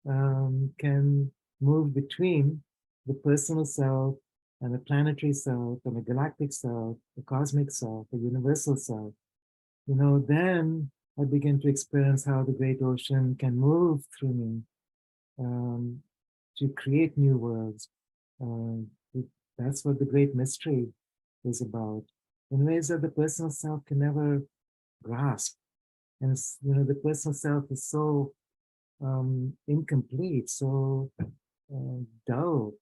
can move between the personal self and the planetary self and the galactic self, the cosmic self, the universal self, then I begin to experience how the great ocean can move through me to create new worlds. That's what the great mystery is about, in ways that the personal self can never grasp. And the personal self is so incomplete, so dull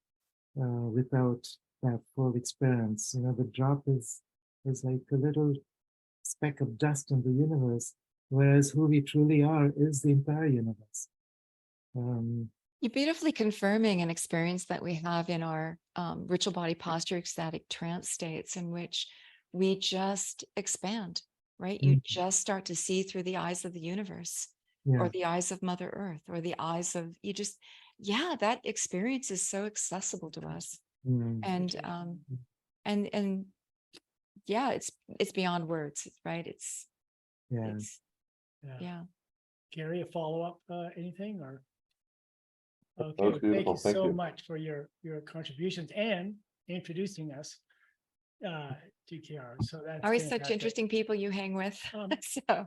without that full experience. The drop is like a little speck of dust in the universe, whereas who we truly are is the entire universe. You're beautifully confirming an experience that we have in our ritual body posture ecstatic trance states, in which we just expand, right? You just start to see through the eyes of the universe, or the eyes of Mother Earth, or the eyes of that experience is so accessible to us. And it's beyond words, right? It's Gary, a follow-up, anything, or? That was Okay, thank beautiful. you Thank so you. much for your contributions and introducing us to Kiara. So that's always such fantastic. interesting people you hang with. So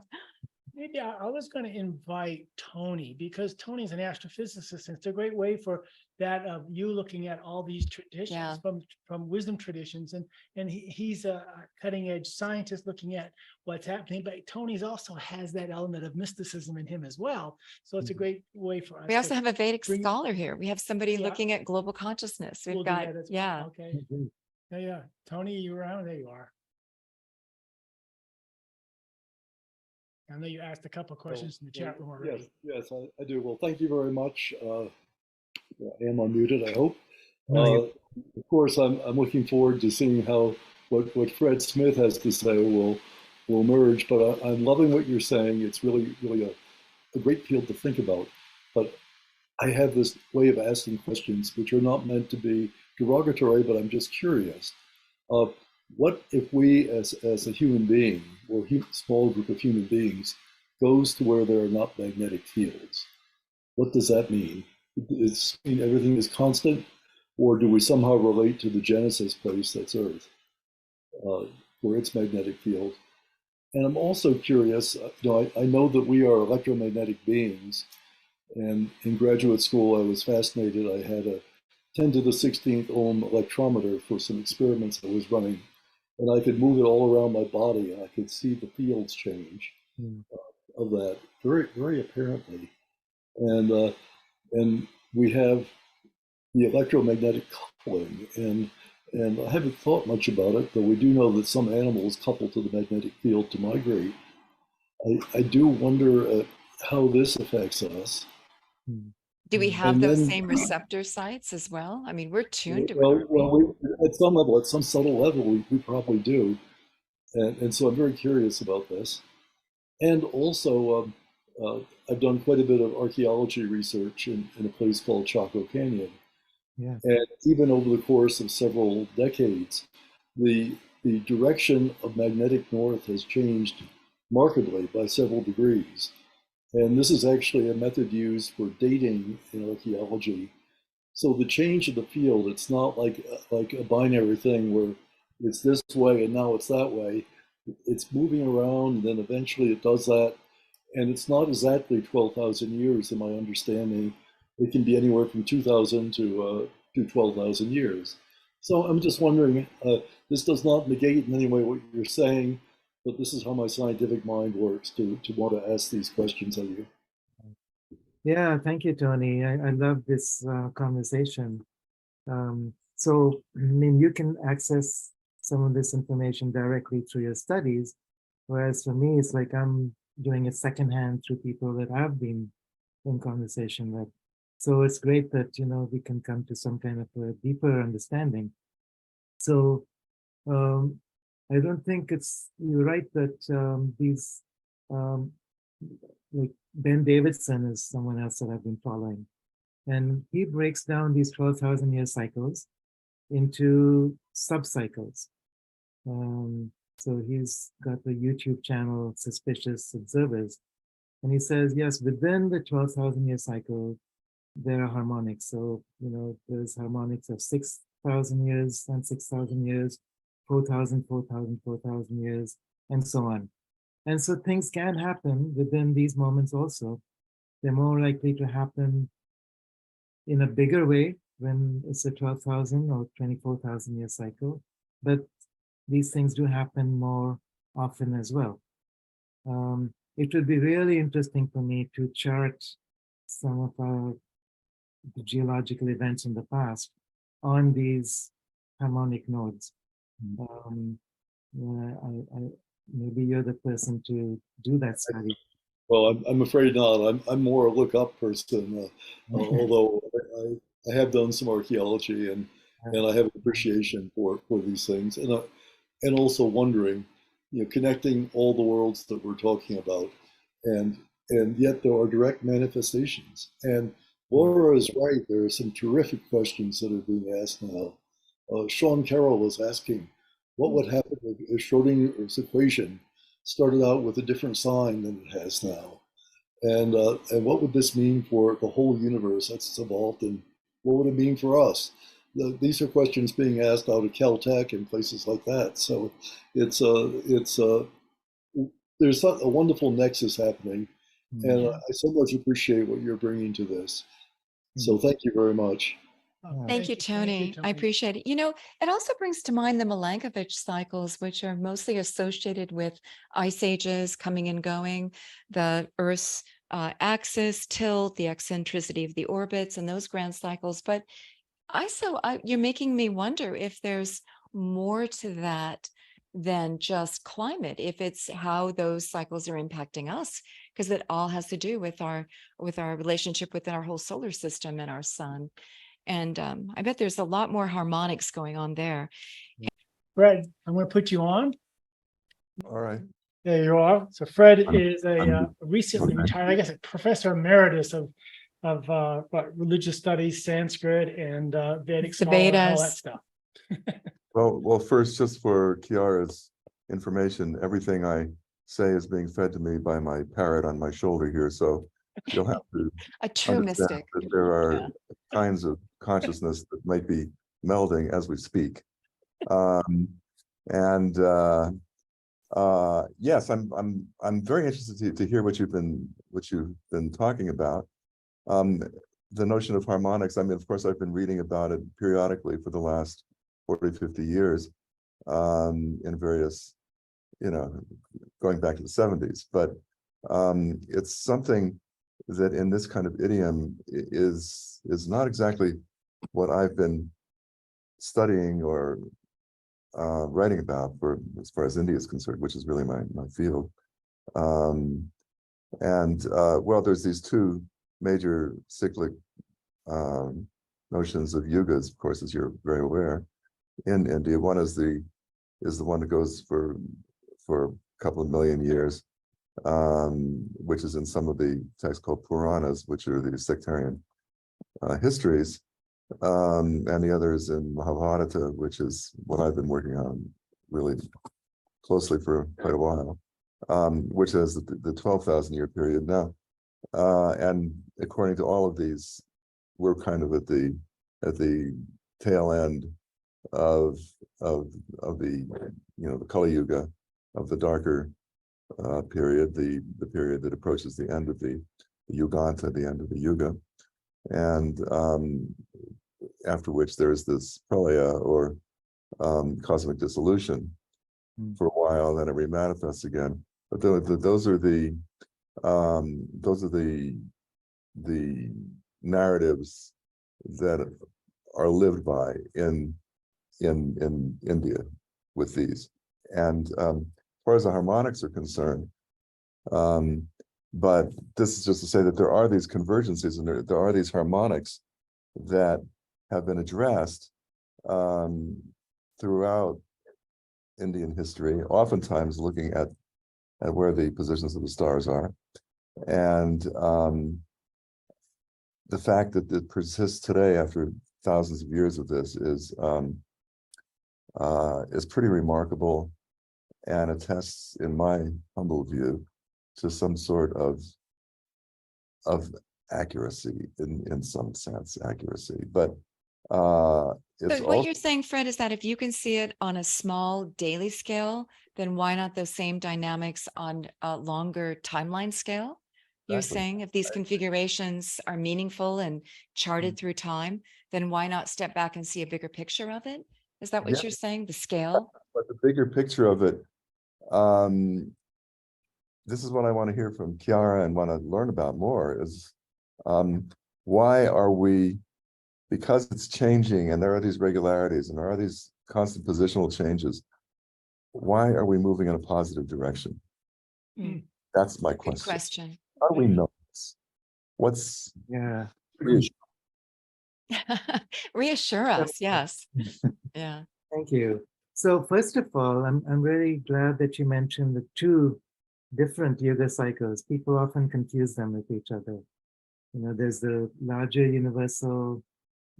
Maybe I was going to invite Tony, because Tony's an astrophysicist, and it's a great way for that of you looking at all these traditions from wisdom traditions, and he's a cutting edge scientist looking at what's happening. But Tony's also has that element of mysticism in him as well. So it's a great way for us. we also to have a Vedic bring- scholar here. We have somebody looking at global consciousness. We've we'll do got that as well. Okay. Mhm. Yeah. Tony, you around? There you are. I know you asked a couple of questions in the chat room already. Yes, I do. Well, thank you very much. I am unmuted, I hope. No, Of course, I'm looking forward to seeing how what Fred Smith has to say will emerge. But I'm loving what you're saying. It's really a great field to think about. But I have this way of asking questions which are not meant to be derogatory, but I'm just curious. What if we, as a human being, or a small group of human beings, goes to where there are not magnetic fields? What does that mean? Does it mean everything is constant, or do we somehow relate to the Genesis place that's Earth, for its magnetic field? And I'm also curious, I know that we are electromagnetic beings, and in graduate school I was fascinated. I had a 10 to the 16th ohm electrometer for some experiments I was running, and I could move it all around my body, and I could see the fields change of that very, very apparently. And we have the electromagnetic coupling, and I haven't thought much about it, but we do know that some animals couple to the magnetic field to migrate. I do wonder how this affects us. do we have And those then- same receptor sites as well? I mean, we're tuned to it. Well, at some level, at some subtle level, we probably do. And so I'm very curious about this. And also, I've done quite a bit of archaeology research in a place called Chaco Canyon. Yeah. And even over the course of several decades, the direction of magnetic north has changed markedly by several degrees. And this is actually a method used for dating in archaeology. So the change of the field, it's not like a binary thing where it's this way and now it's that way. It's moving around, and then eventually it does that. And it's not exactly 12,000 years, in my understanding. It can be anywhere from 2,000 to 12,000 years. So I'm just wondering, this does not negate in any way what you're saying, but this is how my scientific mind works to want to ask these questions of you. Yeah, thank you, Tony. I love this conversation. So, I mean, you can access some of this information directly through your studies, whereas for me, it's like I'm doing it secondhand through people that I've been in conversation with. So it's great that, we can come to some kind of a deeper understanding. So I don't think you're right that these, like Ben Davidson is someone else that I've been following. And he breaks down these 12,000 year cycles into sub-cycles. So he's got the YouTube channel, Suspicious Observers. And he says, yes, within the 12,000 year cycle, there are harmonics. So, there's harmonics of 6,000 years and 6,000 years, 4,000, 4,000, 4,000 years, and so on. And so things can happen within these moments also. They're more likely to happen in a bigger way when it's a 12,000 or 24,000 year cycle. But these things do happen more often as well. It would be really interesting for me to chart some of the geological events in the past on these harmonic nodes. Maybe you're the person to do that study. Well, I'm afraid not. I'm more a look up person, although I have done some archaeology and I have an appreciation for these things, and also wondering, connecting all the worlds that we're talking about, and yet there are direct manifestations. And Laura is right. There are some terrific questions that are being asked now. Sean Carroll was asking, what would happen if Schrodinger's equation started out with a different sign than it has now? And what would this mean for the whole universe that's evolved, and what would it mean for us? These are questions being asked out of Caltech and places like that. So there's a wonderful nexus happening, and I so much appreciate what you're bringing to this. So thank you very much. Thank you, Tony. I appreciate it. It also brings to mind the Milankovitch cycles, which are mostly associated with ice ages coming and going, the Earth's axis tilt, the eccentricity of the orbits, and those grand cycles. But you're making me wonder if there's more to that than just climate, if it's how those cycles are impacting us, because it all has to do with our relationship within our whole solar system and our sun. And I bet there's a lot more harmonics going on there. Fred, I'm going to put you on. All right. There you are. So Fred is a recently retired, I guess, a professor emeritus of religious studies, Sanskrit, and Vedic The scholar, and all that Vedas. stuff. Well, first, just for Kiara's information, everything I say is being fed to me by my parrot on my shoulder here. So you'll have to A true understand mystic. that there are Yeah. kinds of consciousness that might be melding as we speak. Yes, I'm very interested to hear what you've been talking about. The notion of harmonics. I mean, of course, I've been reading about it periodically for the last 40, 50 years, in various, going back to the 70s. But it's something that in this kind of idiom is not exactly what I've been studying or writing about for as far as India is concerned, which is really my field. Well, there's these two major cyclic notions of yugas, of course, as you're very aware, in India. One is the one that goes for a couple of million years, which is in some of the texts called Puranas, which are the sectarian histories. and the other is in Mahabharata, which is what I've been working on really closely for quite a while, which is the 12,000 year period now. And according to all of these, we're kind of at the tail end of the the Kali Yuga, of the darker period, the period that approaches the end of the Yuganta, the end of the Yuga, and after which there's this pralaya, or cosmic dissolution for a while, then it remanifests again. But those are the narratives that are lived by in India with these. And as far as the harmonics are concerned, but this is just to say that there are these convergences, and there are these harmonics that have been addressed throughout Indian history, oftentimes looking at where the positions of the stars are. And the fact that it persists today after thousands of years of this is pretty remarkable, and attests, in my humble view, to some sort of accuracy, in some sense, accuracy. But it's So what also, you're saying, Fred, is that if you can see it on a small daily scale, then why not those same dynamics on a longer timeline scale? You're Exactly. saying if these configurations are meaningful and charted through time, then why not step back and see a bigger picture of it? Is that what Yeah. you're saying? The scale? But the bigger picture of it, this is what I want to hear from Kiara and want to learn about more, is why are we, because it's changing and there are these regularities and there are these constant positional changes, why are we moving in a positive direction? Mm. That's my Good question. question. How do we know this? What's Yeah. Reassure us. Yes. Yeah. Thank you. So first of all, I'm really glad that you mentioned the two different yoga cycles. People often confuse them with each other. There's the larger universal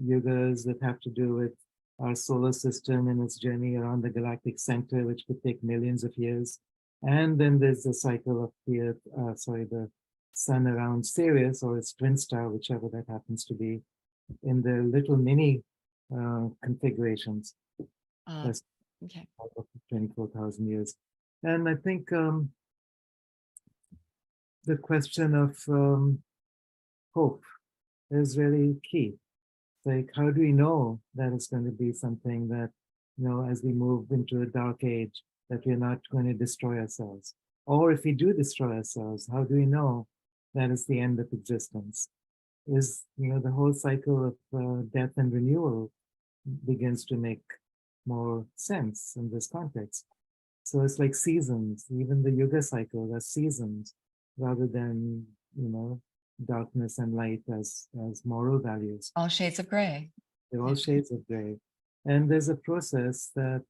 yugas that have to do with our solar system and its journey around the galactic center, which could take millions of years. And then there's the cycle of the sun around Sirius, or its twin star, whichever that happens to be, in the little mini configurations. That's Okay. 24,000 years. And I think the question of hope is really key. Like, how do we know that it's going to be something that, as we move into a dark age, that we're not going to destroy ourselves? Or if we do destroy ourselves, how do we know that it's the end of existence? Is, the whole cycle of death and renewal begins to make more sense in this context. So it's like seasons, even the yoga cycle, are seasons, rather than, darkness and light as moral values. All shades of gray. They're all shades of gray. And there's a process that,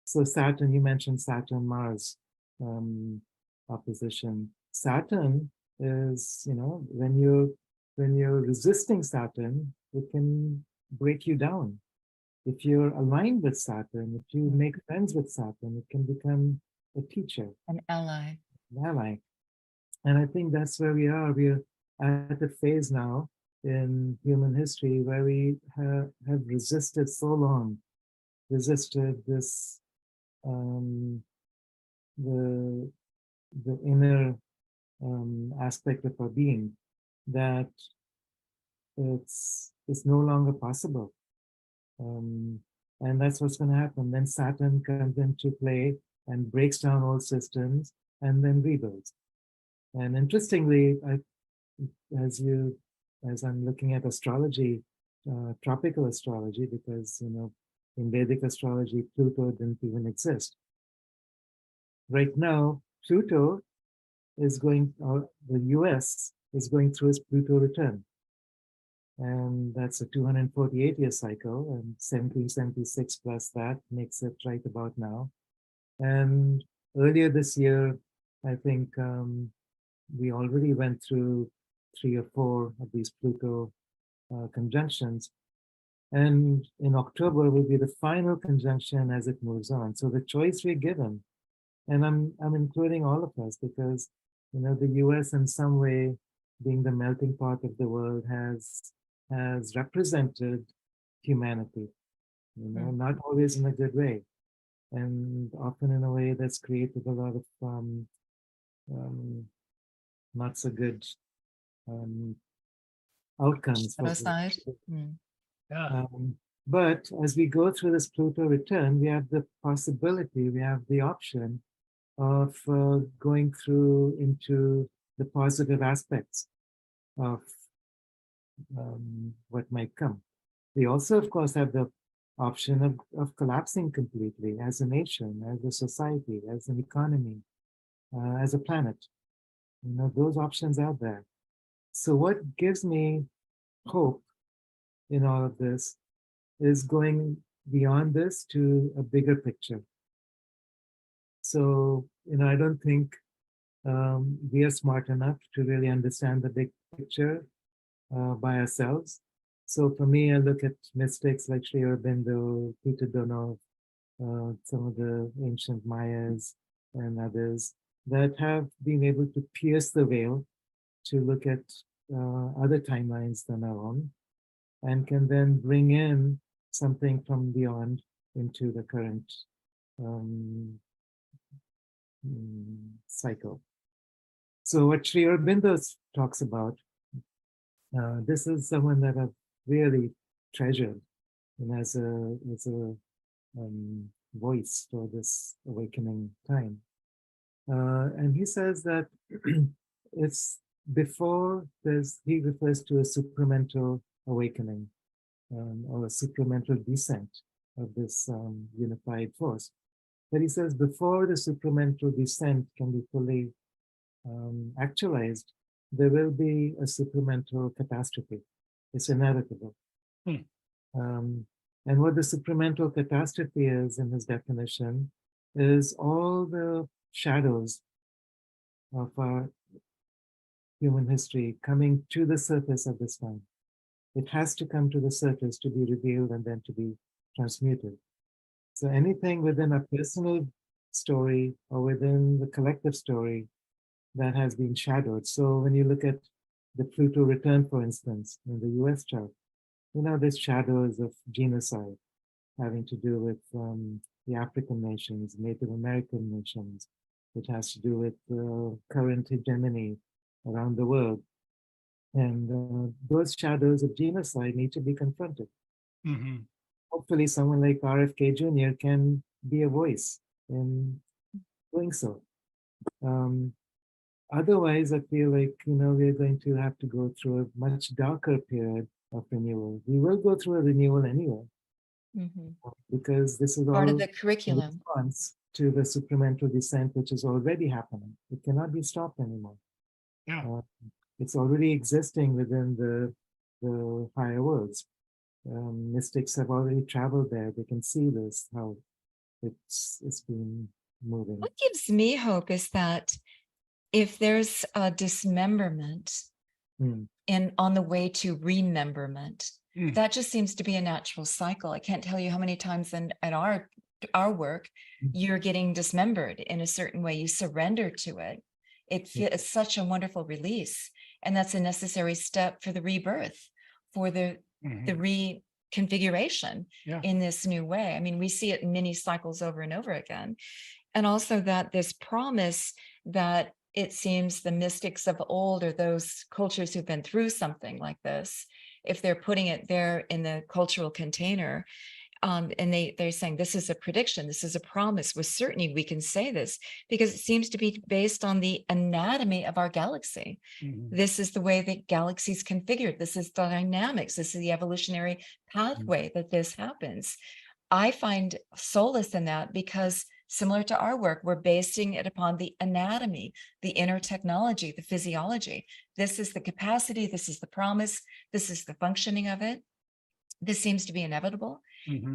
so Saturn, you mentioned Saturn, Mars opposition. Saturn is, when you're resisting Saturn, it can break you down. If you're aligned with Saturn, if you make friends with Saturn, it can become a teacher. An ally. An ally. And I think that's where we are. We're at a phase now in human history where we have resisted so long, resisted this, the inner aspect of our being, that it's no longer possible. And that's what's going to happen. Then Saturn comes into play and breaks down old systems and then rebuilds. And interestingly, as I'm looking at astrology, tropical astrology, because in Vedic astrology, Pluto didn't even exist. Right now, Pluto is going, the US is going through its Pluto return. And that's a 248-year cycle, and 1776 plus that makes it right about now. And earlier this year, I think we already went through 3 or 4 of these Pluto conjunctions, And in October will be the final conjunction as it moves on. So the choice we're given, and I'm including all of us because the US in some way, being the melting pot of the world, has represented humanity, not always in a good way, and often in a way that's created a lot of not so good outcomes. Other side. Yeah. But as we go through this Pluto return, we have the possibility, we have the option of going through into the positive aspects of what might come. We also, of course, have the option of collapsing completely as a nation, as a society, as an economy, as a planet. Those options out there. So what gives me hope in all of this is going beyond this to a bigger picture. So, I don't think we are smart enough to really understand the big picture by ourselves. So for me, I look at mystics like Sri Aurobindo, Peter Donov, some of the ancient Mayas and others that have been able to pierce the veil to look at other timelines than our own, and can then bring in something from beyond into the current cycle. So what Sri Aurobindo talks about, this is someone that I've really treasured and as a voice for this awakening time. And he says that it's before he refers to a supramental awakening or a supramental descent of this unified force. But he says before the supramental descent can be fully actualized, there will be a supramental catastrophe. It's inevitable. And what the supramental catastrophe is, in his definition, is all the shadows of our human history coming to the surface at this time. It has to come to the surface to be revealed and then to be transmuted. So anything within a personal story or within the collective story that has been shadowed. So when you look at the Pluto return, for instance, in the US chart, there's shadows of genocide having to do with the African nations, Native American nations. It has to do with current hegemony around the world. And those shadows of genocide need to be confronted. Hopefully someone like RFK Jr. can be a voice in doing so. Otherwise, I feel like, we're going to have to go through a much darker period of renewal. We will go through a renewal anyway, because this is Part all of the curriculum. response to the supramental descent, which is already happening. It cannot be stopped anymore. Yeah. It's already existing within the higher worlds. Mystics have already traveled there. They can see this, how it's been moving. What gives me hope is that if there's a dismemberment on the way to rememberment, that just seems to be a natural cycle. I can't tell you how many times in our work you're getting dismembered in a certain way. You surrender to it. It's such a wonderful release, and that's a necessary step for the rebirth, for the reconfiguration in this new way. I mean, we see it in many cycles over and over again. And also that this promise that it seems the mystics of old, or those cultures who've been through something like this, if they're putting it there in the cultural container, and they're saying this is a prediction, this is a promise, with certainty we can say this, because it seems to be based on the anatomy of our galaxy. This is the way that galaxies configured. This is the dynamics. This is the evolutionary pathway that this happens. I find solace in that, because similar to our work, we're basing it upon the anatomy, the inner technology, the physiology. This is the capacity, this is the promise, this is the functioning of it. This seems to be inevitable.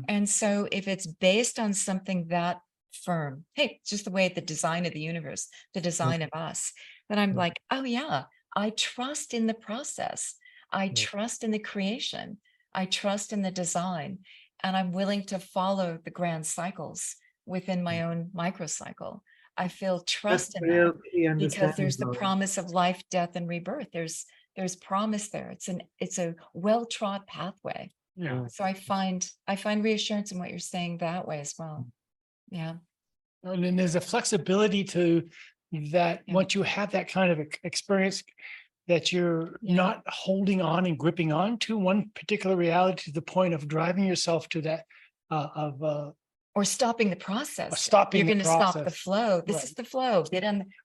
And so if it's based on something that firm, hey, it's just the way the design of the universe, the design of us, then I'm like, oh yeah, I trust in the process. I trust in the creation. I trust in the design, and I'm willing to follow the grand cycles within my own microcycle. I feel That's trust in real that key because there's the understanding. promise of life, death, and rebirth. There's promise there. It's a well-trod pathway. Yeah. So I find reassurance in what you're saying that way as well. Yeah. And then there's a flexibility to that Yeah. once you have that kind of experience, that you're Yeah. not holding on and gripping on to one particular reality to the point of driving yourself to that Or stopping the process. stopping You're the going to stop the process. flow. This Right. is the flow.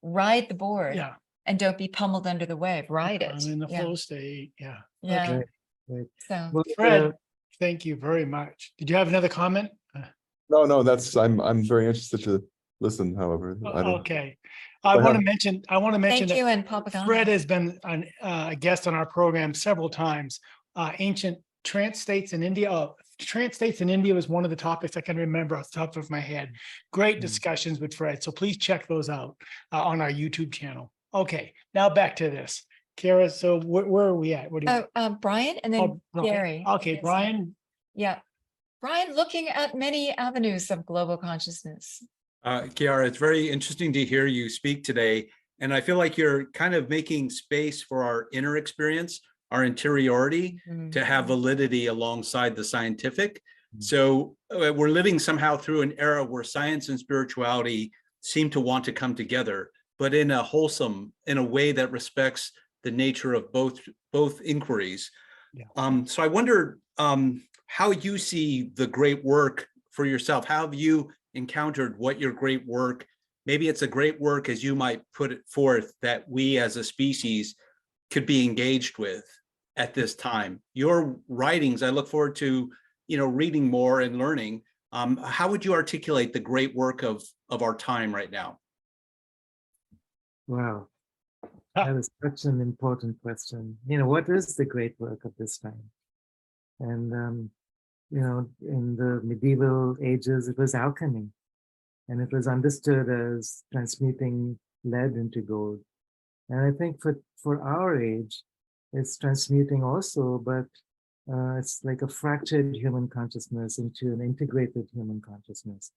Ride the board. Yeah. And don't be pummeled under the wave. Ride it. I'm in the Yeah. flow state. Yeah. Yeah. Okay. Right, right. So Well, Fred, thank you very much. Did you have another comment? No, that's, I'm very interested to listen, however. I don't. Okay. I I want to have- mention thank that you and Papagana. Fred has been a guest on our program several times. Ancient trance states in India. Trance states in India was one of the topics I can remember off the top of my head. Great discussions with Fred. So please check those out on our YouTube channel. Okay, now back to this. Kiara, so where are we at? What do you? Brian and then Oh, Brian. Gary. Okay, Yes. Brian. Yeah. Brian, looking at many avenues of global consciousness. Kiara, it's very interesting to hear you speak today. And I feel like you're kind of making space for our inner experience, our interiority, to have validity alongside the scientific. So we're living somehow through an era where science and spirituality seem to want to come together, but in a wholesome, in a way that respects the nature of both inquiries. Yeah. So I wonder how you see the great work for yourself. How have you encountered what your great work, maybe it's a great work as you might put it forth, that we as a species could be engaged with at this time? Your writings, I look forward to, reading more and learning. How would you articulate the great work of our time right now? wow, that is such an important question. What is the great work of this time? And in the medieval ages, it was alchemy, and it was understood as transmuting lead into gold. And I think for our age, it's transmuting also, but it's like a fractured human consciousness into an integrated human consciousness.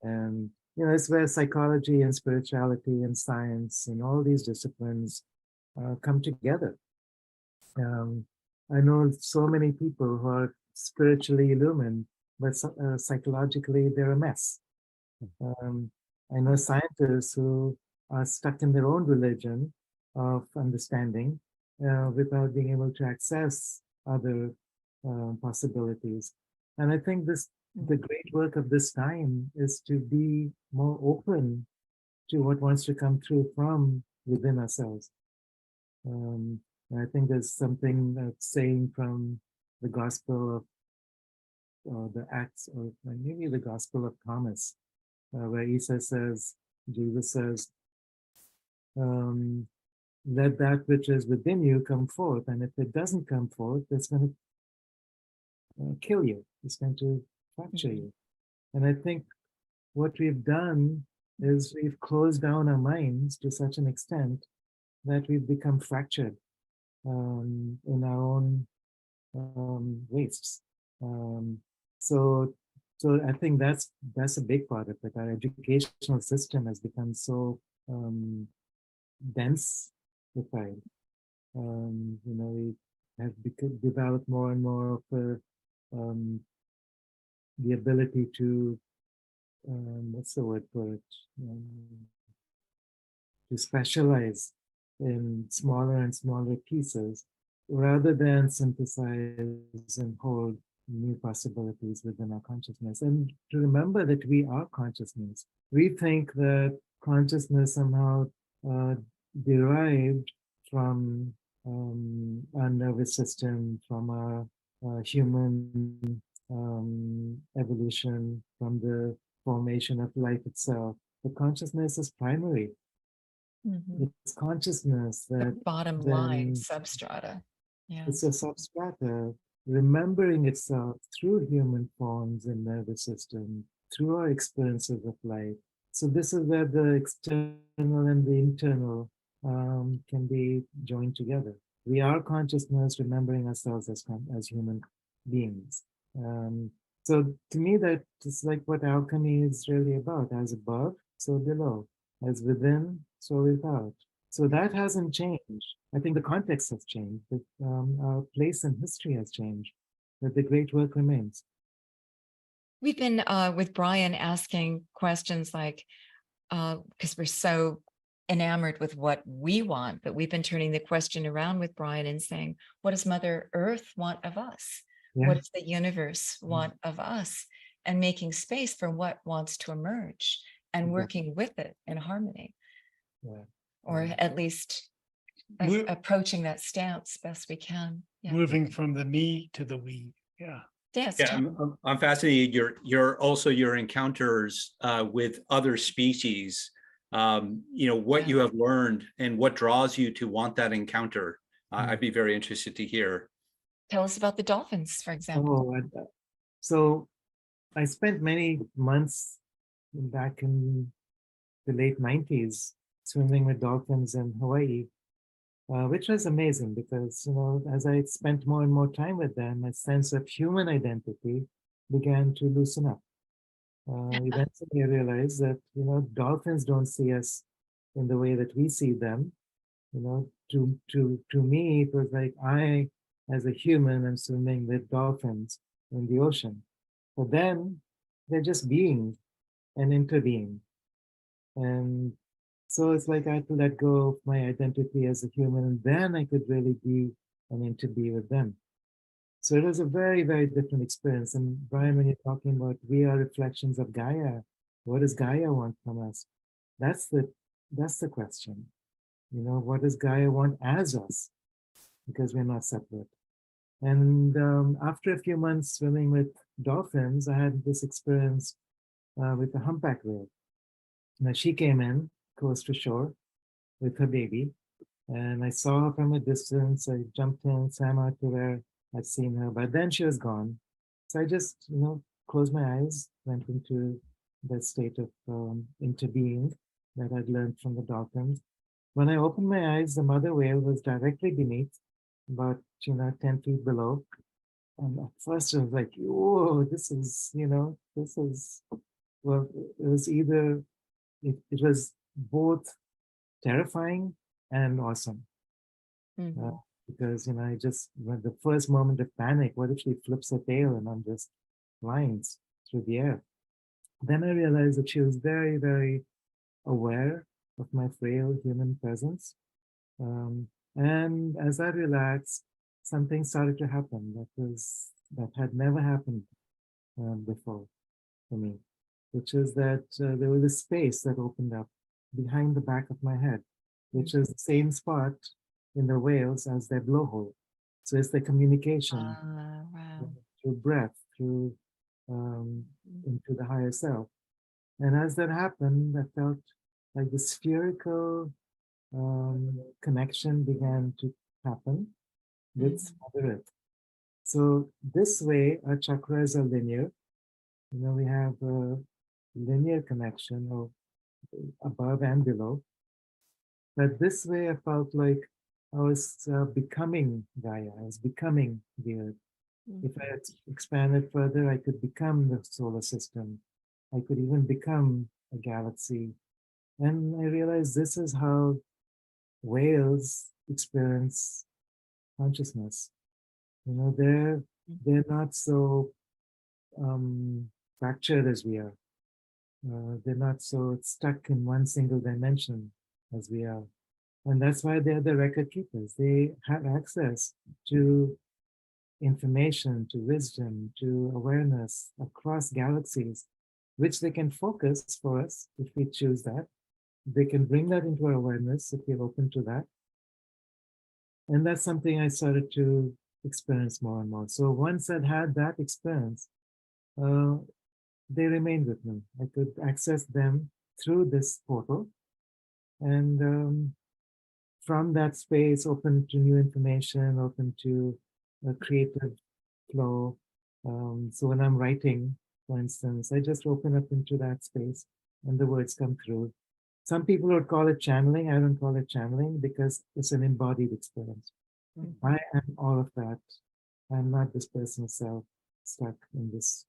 And it's where psychology and spirituality and science and all these disciplines come together. I know so many people who are spiritually illumined, but psychologically they're a mess. I know scientists who are stuck in their own religion of understanding without being able to access other possibilities. And I think the great work of this time is to be more open to what wants to come through from within ourselves. And I think there's something that's saying from the Gospel of the Acts, or maybe the Gospel of Thomas, where Jesus says, let that which is within you come forth. And if it doesn't come forth, it's going to kill you. It's going to fracture you. And I think what we've done is we've closed down our minds to such an extent that we've become fractured in our own wastes. So I think that's a big part of it. Our educational system has become so densified. We have developed more and more of the ability to what's the word for it? To specialize in smaller and smaller pieces, rather than synthesize and hold new possibilities within our consciousness. And to remember that we are consciousness. We think that consciousness somehow derived from our nervous system, from our human evolution, from the formation of life itself. The consciousness is primary. It's consciousness that Bottom line substrata. Yeah. It's a substrata remembering itself through human forms and nervous system, through our experiences of life. So this is where the external and the internal can be joined together. We are consciousness remembering ourselves as human beings. So to me, that is like what alchemy is really about: as above, so below; as within, so without. So that hasn't changed. I think the context has changed, but our place in history has changed, but the great work remains. We've been with Brian asking questions like, because we're so enamored with what we want, but we've been turning the question around with Brian and saying, what does Mother Earth want of us? Yeah. What does the universe want of us? And making space for what wants to emerge and Yeah. working with it in harmony, Yeah. or at least Mo- approaching that stance best we can. Yeah. Moving from the me to the we. Yeah. Yes. Yeah, I'm fascinated. Your encounters with other species. What you have learned and what draws you to want that encounter. I'd be very interested to hear. Tell us about the dolphins, for example. Oh, so I spent many months back in the late 90s swimming with dolphins in Hawaii, which was amazing because, as I spent more and more time with them, a sense of human identity began to loosen up. Eventually I realized that, dolphins don't see us in the way that we see them. To me, it was like I, as a human, am swimming with dolphins in the ocean. For them, they're just being and interbeing. And so it's like I had to let go of my identity as a human, and then I could really be and interbe with them. So it was a very, very different experience. And Brian, when you're talking about we are reflections of Gaia, what does Gaia want from us? That's the question. What does Gaia want as us? Because we're not separate. And after a few months swimming with dolphins, I had this experience with a humpback whale. Now she came in close to shore with her baby, and I saw her from a distance. I jumped in, swam out to where I'd seen her, but then she was gone. So I just, closed my eyes, went into that state of interbeing that I'd learned from the dolphins. When I opened my eyes, the mother whale was directly beneath, about 10 feet below. And at first I was like, whoa, this is, well, it was either, it was both terrifying and awesome. Because, I just, the first moment of panic, what if she flips her tail and I'm just flying through the air? Then I realized that she was very, very aware of my frail human presence. And as I relaxed, something started to happen that had never happened before for me, which is that there was a space that opened up behind the back of my head, which is the same spot in the whales as their blowhole. So it's the communication through breath, through into the higher self. And as that happened, I felt like the spherical connection began to happen with Mother Earth. So this way, our chakras are linear. We have a linear connection of above and below. But this way, I felt like I was becoming Gaia. I was becoming the Earth. If I had expanded further, I could become the solar system. I could even become a galaxy. And I realized this is how whales experience consciousness. They're not so fractured as we are. They're not so stuck in one single dimension as we are. And that's why they're the record keepers. They have access to information, to wisdom, to awareness across galaxies, which they can focus for us if we choose that. They can bring that into our awareness if we're open to that. And that's something I started to experience more and more. So once I'd had that experience, they remained with me. I could access them through this portal. And from that space, open to new information, open to a creative flow. So when I'm writing, for instance, I just open up into that space and the words come through. Some people would call it channeling. I don't call it channeling because it's an embodied experience. I am all of that I'm not this personal self stuck in this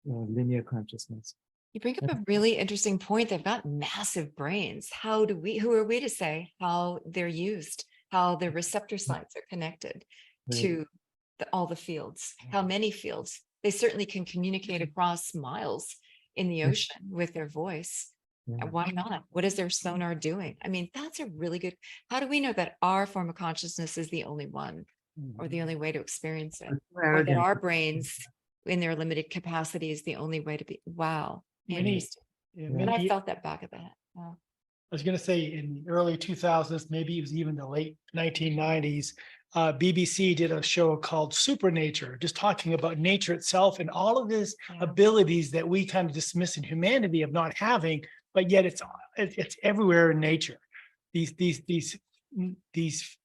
linear consciousness. You bring up a really interesting point. They've got massive brains. Who are we to say how they're used, how their receptor sites are connected Right. to all the fields, how many fields? They certainly can communicate across miles in the ocean with their voice. Yeah. And why not? What is their sonar doing? I mean, that's a really good, how do we know that our form of consciousness is the only one or the only way to experience it? That's so Or that arrogant. our brains in their limited capacity is the only way to be, wow. Many, Interesting. yeah, And many I felt that back of the head. Wow. I was going to say in the early 2000s, maybe it was even the late 1990s, BBC did a show called Supernature, just talking about nature itself and all of these Yeah. abilities that we kind of dismiss in humanity of not having, but yet it's everywhere in nature. These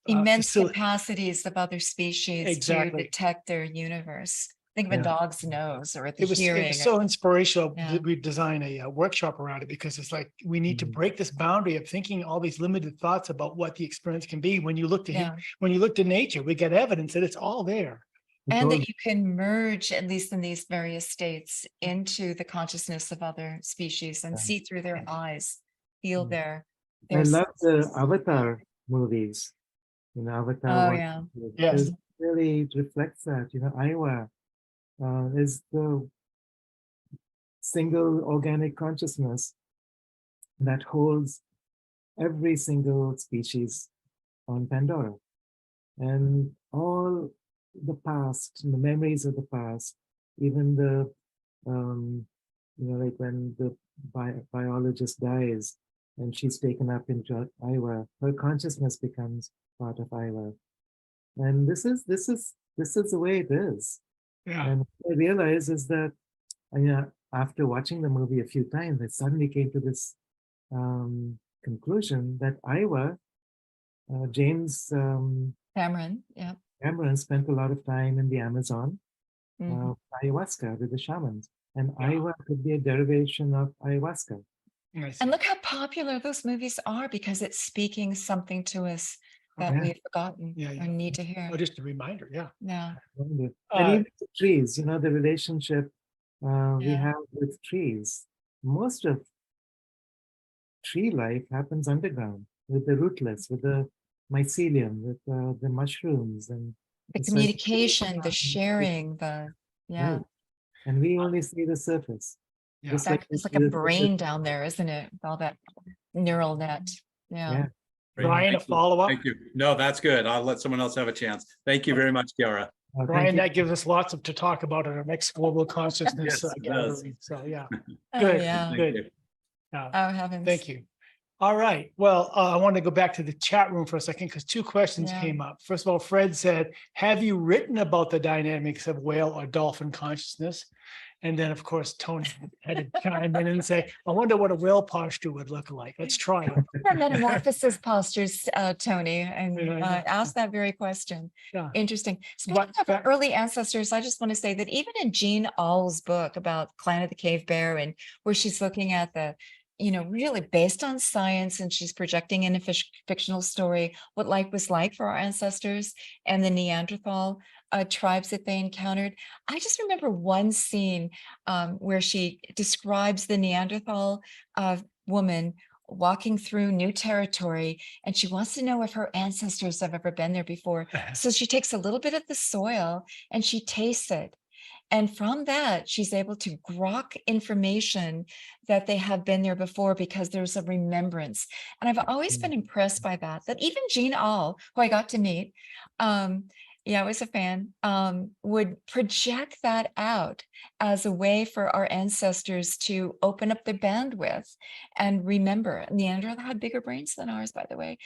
Immense facili- capacities of other species to Exactly. detect their universe. Think of Yeah. a dog's nose or the It was hearing. so inspirational Yeah. that we designed a workshop around it, because it's like we need to Mhm. break this boundary of thinking all these limited thoughts about what the experience can be. When you look to Yeah. when you look to nature, we get evidence that it's all there. And Totally. that you can merge, at least in these various states, into the consciousness of other species and Yeah. see through their eyes, feel Mm. their I love the senses. Avatar movies. Avatar Oh, 1, yeah. Yes. it really reflects that. Iowa is the single organic consciousness that holds every single species on Pandora. And all the past, the memories of the past, even the, like when the biologist dies and she's taken up into Iowa, her consciousness becomes part of Iowa. And this is the way it is. Yeah. And what I realize is that after watching the movie a few times, I suddenly came to this conclusion that Iowa, James Cameron, yeah. Cameron spent a lot of time in the Amazon, Mhm. ayahuasca with the shamans. And Yeah. Iowa could be a derivation of ayahuasca. Nice. And look how popular those movies are because it's speaking something to us that Yeah. we've forgotten Yeah, yeah. or need to hear. Oh, just a reminder. Yeah. Yeah. And Uh, even the trees, the relationship we Yeah. have with trees. Most of tree life happens underground with the rootlets, with the mycelium, with the mushrooms, and The it's like- communication, the sharing, the, yeah. Right. And we only see the surface. Yeah. Just like It's we like see a the surface. brain down there, isn't it? With all that neural net. Yeah. Yeah. Brian, a Thank you. follow-up? Thank you. No, that's good. I'll let someone else have a chance. Thank you very much, Kiara. Thank Brian, you. that gives us lots to talk about at our next global consciousness Yes, it does. gathering. So yeah, Oh, Good. yeah. Thank good. you. Oh, heavens. Thank you. All right. Well, I want to go back to the chat room for a second because two questions Yeah. came up. First of all, Fred said, have you written about the dynamics of whale or dolphin consciousness? And then, of course, Tony had to chime in and say, I wonder what a whale posture would look like. Let's try it. Our metamorphosis postures, Tony, and Yeah. ask that very question. Yeah. Interesting. Speaking of that- early ancestors, I just want to say that even in Jean Auel's book about Clan of the Cave Bear, and where she's looking at the, really based on science, and she's projecting in a fictional story what life was like for our ancestors and the Neanderthal tribes that they encountered. I just remember one scene where she describes the Neanderthal woman walking through new territory, and she wants to know if her ancestors have ever been there before. So she takes a little bit of the soil and she tastes it. And from that, she's able to grok information that they have been there before because there's a remembrance. And I've always been impressed by that even Jean Auel, who I got to meet, I was a fan, would project that out as a way for our ancestors to open up their bandwidth and remember. Neanderthal had bigger brains than ours, by the way.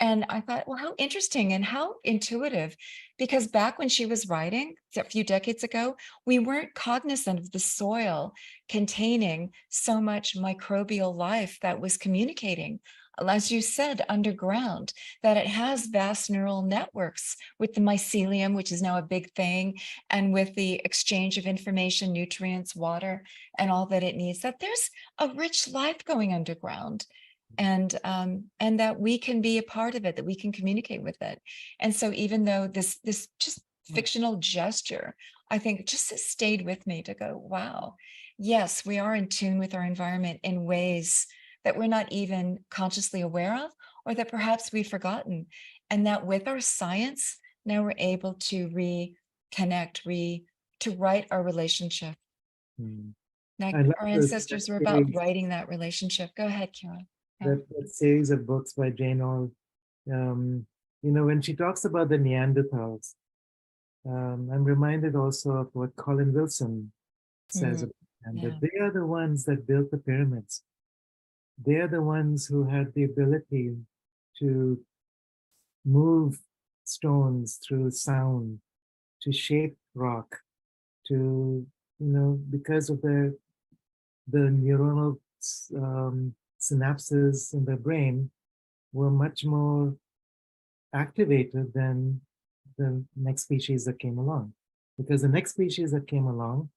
And I thought, well, how interesting and how intuitive, because back when she was writing a few decades ago, we weren't cognizant of the soil containing so much microbial life that was communicating, as you said, underground, that it has vast neural networks with the mycelium, which is now a big thing, and with the exchange of information, nutrients, water, and all that it needs, that there's a rich life going underground. And that we can be a part of it, that we can communicate with it. And so even though this just fictional gesture, I think just stayed with me to go, wow, yes, we are in tune with our environment in ways that we're not even consciously aware of, or that perhaps we've forgotten. And that with our science, now we're able to reconnect, to write our relationship. Mm. Like I love our those- ancestors that were about series- writing that relationship. Go ahead, Kiara. Yeah. that series of books by Jane Austen. When she talks about the Neanderthals, I'm reminded also of what Colin Wilson says about them, yeah. that they are the ones that built the pyramids. They are the ones who had the ability to move stones through sound, to shape rock, to, because of the neuronal synapses in the brain were much more activated than the next species that came along. Because the next species that came along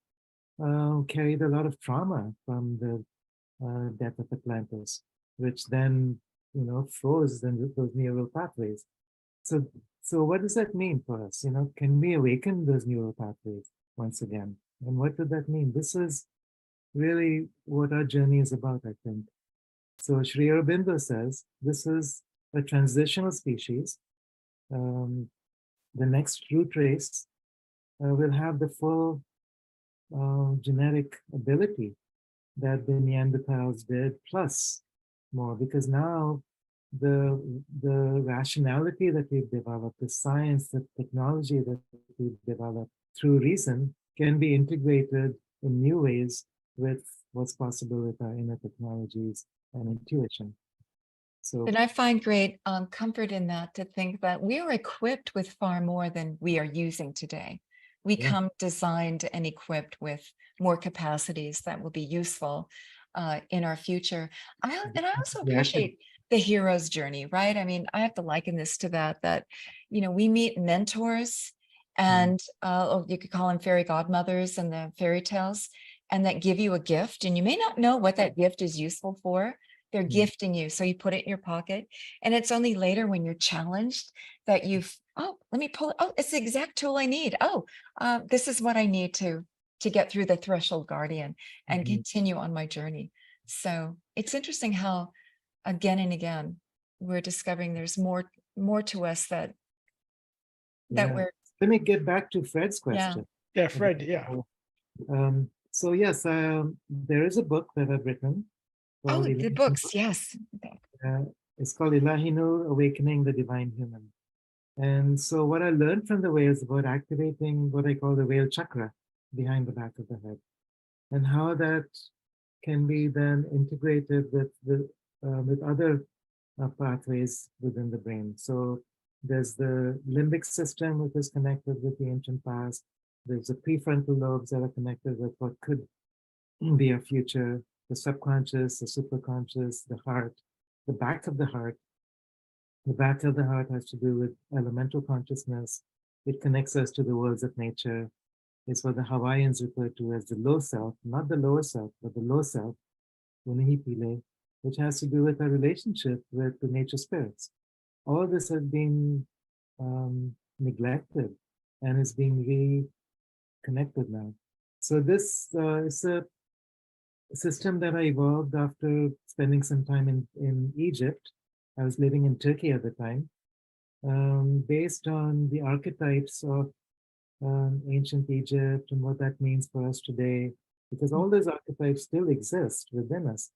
carried a lot of trauma from the death of Atlantis, which then, froze those neural pathways. So what does that mean for us? Can we awaken those neural pathways once again? And what would that mean? This is really what our journey is about, I think. So Sri Aurobindo says this is a transitional species. The next root race will have the full genetic ability that the Neanderthals did, plus more, because now the rationality that we've developed, the science, the technology that we've developed through reason can be integrated in new ways with what's possible with our inner technologies and intuition. So, And I find great comfort in that, to think that we are equipped with far more than we are using today. We Yeah. come designed and equipped with more capacities that will be useful in our future. And I also Yeah, appreciate the hero's journey, right? I mean, I have to liken this to that, we meet mentors, and or you could call them fairy godmothers in the fairy tales, and that give you a gift, and you may not know what that gift is useful for. They're gifting you, so you put it in your pocket, and it's only later when you're challenged that let me pull it. Oh, it's the exact tool I need. This is what I need to get through the threshold guardian and continue on my journey. So it's interesting how again and again we're discovering there's more to us that yeah. we're. Let me get back to Fred's question. Yeah, Fred, yeah. So yes, there is a book that I've written. Oh, called the books, yes. It's called Ilahinu, Awakening the Divine Human. And so what I learned from the whale is about activating what I call the whale chakra behind the back of the head, and how that can be then integrated with other pathways within the brain. So there's the limbic system, which is connected with the ancient past. There's the prefrontal lobes that are connected with what could be our future, the subconscious, the superconscious, the heart, the back of the heart. The back of the heart has to do with elemental consciousness. It connects us to the worlds of nature. It's what the Hawaiians refer to as the low self, not the lower self, but the low self, Unihipile, which has to do with our relationship with the nature spirits. All this has been neglected and is being reconnected now. So this is a system that I evolved after spending some time in Egypt. I was living in Turkey at the time, based on the archetypes of ancient Egypt and what that means for us today, because all those archetypes still exist within us.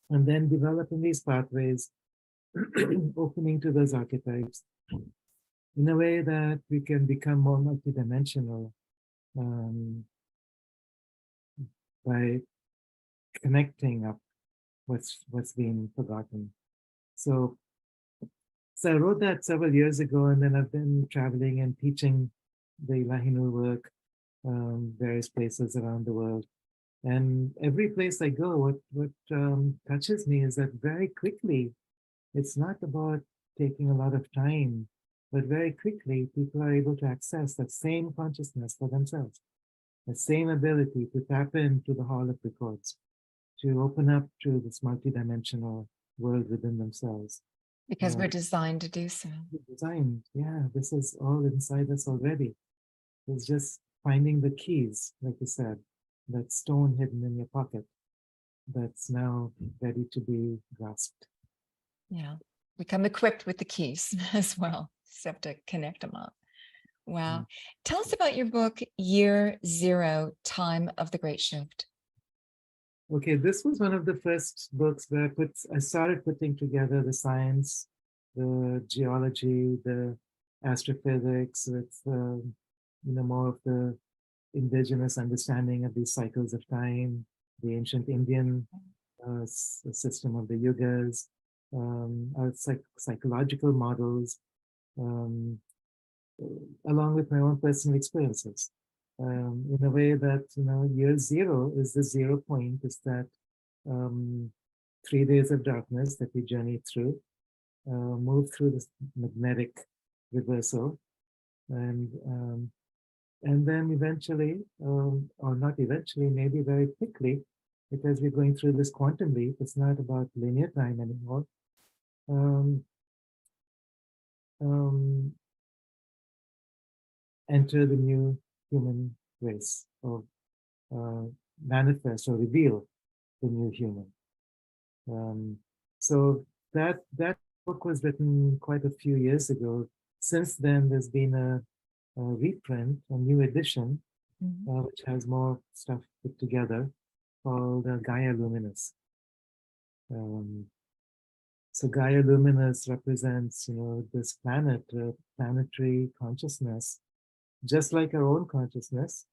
And then developing these pathways, opening to those archetypes in a way that we can become more multidimensional by connecting up what's being forgotten. So I wrote that several years ago, and then I've been traveling and teaching the Ilahinu work, various places around the world. And every place I go, what touches me is that very quickly, it's not about taking a lot of time, but very quickly people are able to access that same consciousness for themselves, the same ability to tap into the hall of records, to open up to this multidimensional world within themselves. Because we're designed to do so. Designed, yeah, this is all inside us already. is just finding the keys, like you said, that stone hidden in your pocket that's now ready to be grasped. Yeah. Become equipped with the keys as well. Just have to connect them up. Wow. Tell us about your book, Year Zero, Time of the Great Shift. Okay, this was one of the first books where I started putting together the science, the geology, the astrophysics with more of the indigenous understanding of these cycles of time, the ancient Indian system of the yugas, psychological models, along with my own personal experiences. In a way that, year zero is the 0 point, is that 3 days of darkness that we journey through, move through this magnetic reversal, and then eventually, or not eventually, maybe very quickly, because we're going through this quantum leap, it's not about linear time anymore. Enter the new human race, or manifest or reveal the new human. So that book was written quite a few years ago. Since then, there's been a reprint, a new edition, which has more stuff put together, called Gaia Luminous. So Gaia Luminous represents, this planet, planetary consciousness, just like our own consciousness.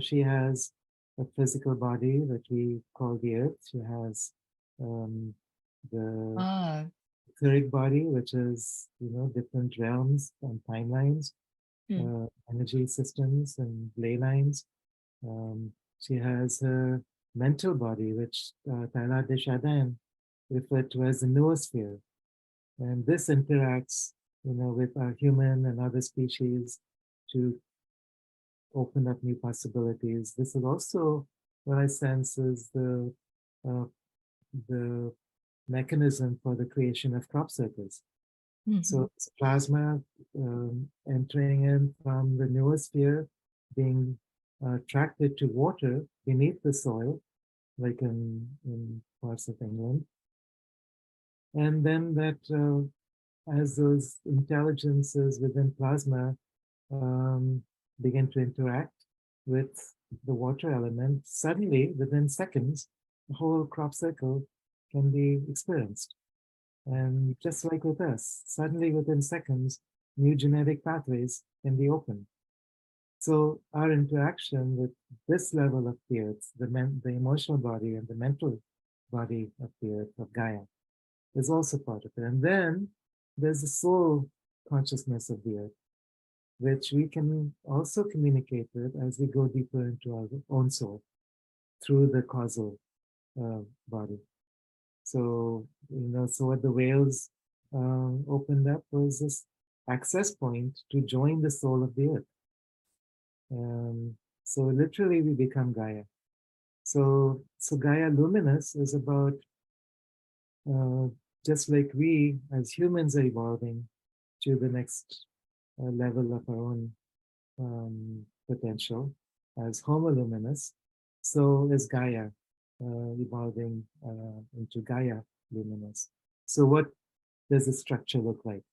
She has a physical body that we call the Earth. She has the etheric body, which is, different realms and timelines, energy systems and ley lines. She has her mental body, which Taylor de Chardin referred to as the noosphere. And this interacts, with our human and other species to open up new possibilities. This is also what I sense is the mechanism for the creation of crop circles. So it's plasma entering in from the noosphere, being attracted to water beneath the soil, like in parts of England. And then that as those intelligences within plasma begin to interact with the water element, suddenly, within seconds, the whole crop circle can be experienced. And just like with us, suddenly within seconds, new genetic pathways can be opened. So our interaction with this level of the Earth, the emotional body and the mental body of the Earth, of Gaia, is also part of it. And then there's the soul consciousness of the Earth, which we can also communicate with as we go deeper into our own soul through the causal body. So, so what the whales opened up was this access point to join the soul of the Earth. So literally we become Gaia. So Gaia Luminous is about just like we as humans are evolving to the next level of our own potential as Homo Luminous, so is Gaia evolving into Gaia Luminous. So what does the structure look like?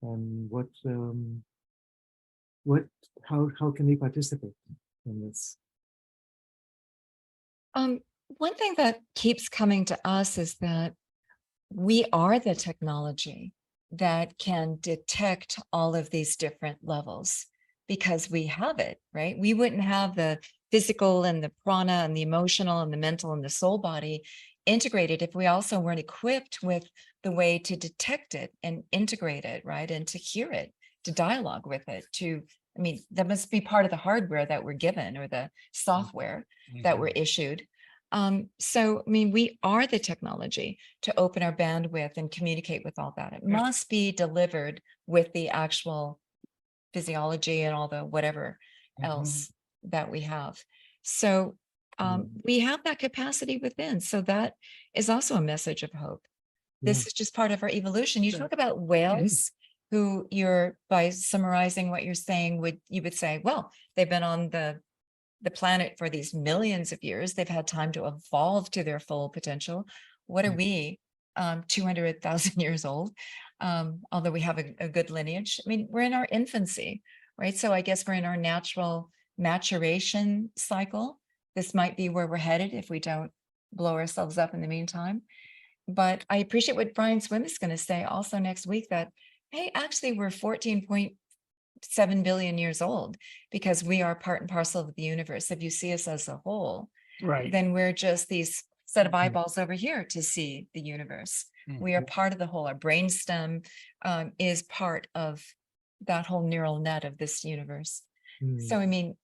And how can we participate in this? One thing that keeps coming to us is that we are the technology that can detect all of these different levels because we have it, right? We wouldn't have the physical and the prana and the emotional and the mental and the soul body integrated if we also weren't equipped with the way to detect it and integrate it, right? And to hear it, to dialogue with it, that must be part of the hardware that we're given or the software that we're issued. We are the technology to open our bandwidth and communicate with all that. It must be delivered with the actual physiology and all the whatever else that we have. So we have that capacity within. So that is also a message of hope. This is just part of our evolution. You talk about whales who you're, by summarizing what you're saying, you would say, well, they've been on the planet for these millions of years. They've had time to evolve to their full potential. What are we, 200,000 years old? Although we have a good lineage. I mean, we're in our infancy, right? So I guess we're in our natural maturation cycle. This might be where we're headed if we don't blow ourselves up in the meantime. But I appreciate what Brian Swim is going to say also next week, that, hey, actually we're 14.7 billion years old, because we are part and parcel of the universe. If you see us as a whole, Right. then we're just these set of eyeballs over here to see the universe. We are part of the whole. Our brainstem is part of that whole neural net of this universe. So, I mean,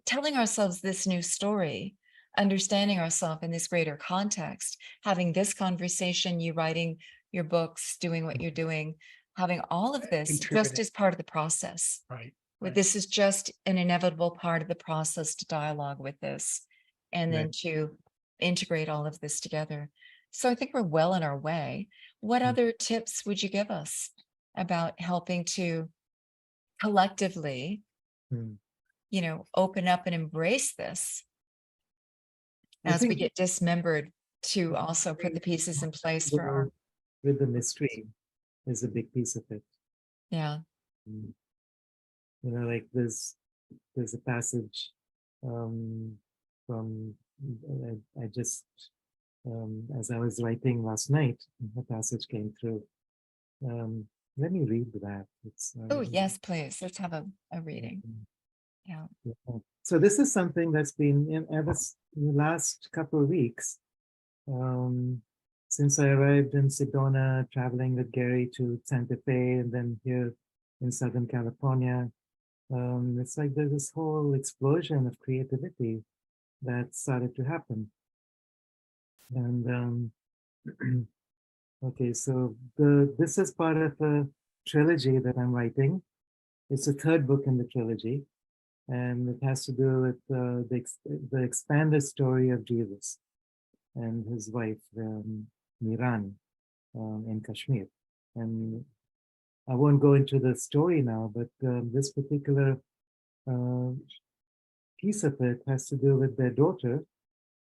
telling ourselves this new story, understanding ourselves in this greater context, having this conversation, you writing your books, doing what you're doing, having all of this just Contributing. as part of the process. Right. This is just an inevitable part of the process to dialogue with this, and then Right. to integrate all of this together. So I think we're well on our way. What other tips would you give us about helping to collectively, Mm. open up and embrace this I as we think get dismembered, to also put the pieces in place for our, with the mystery is a big piece of it. yeah. Mm. Like there's a passage from I just as I was writing last night, a passage came through. Let me read that. It's Oh, yes, please. Let's have a reading. Yeah. So this is something that's been in the last couple of weeks, since I arrived in Sedona, traveling with Gary to Santa Fe, and then here in Southern California. It's like there's this whole explosion of creativity that started to happen. And okay, so this is part of a trilogy that I'm writing. It's the third book in the trilogy, and it has to do with the expanded story of Jesus and his wife, Miran, in Kashmir. And I won't go into the story now, but this particular piece of it has to do with their daughter,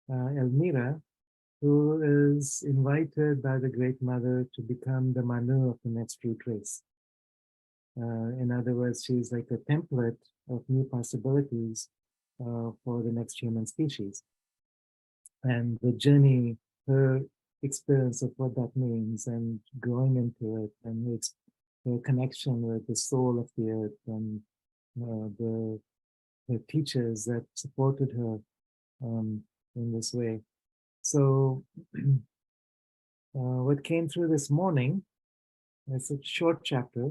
Elmira, who is invited by the Great Mother to become the Manu of the next root race. In other words, she's like a template of new possibilities for the next human species. And the journey, her experience of what that means, and growing into it, and her connection with the soul of the earth, and the teachers that supported her in this way. So what came through this morning, it's a short chapter.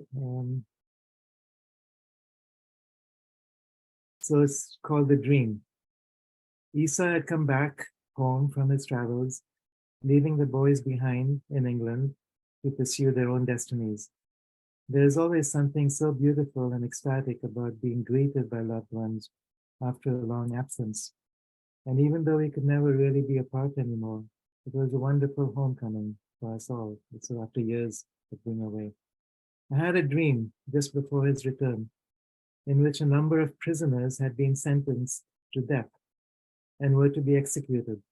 So it's called The Dream. Isa had come back home from his travels, leaving the boys behind in England to pursue their own destinies. There is always something so beautiful and ecstatic about being greeted by loved ones after a long absence. And even though we could never really be apart anymore, it was a wonderful homecoming for us all. So after years of being away, I had a dream just before his return, in which a number of prisoners had been sentenced to death and were to be executed.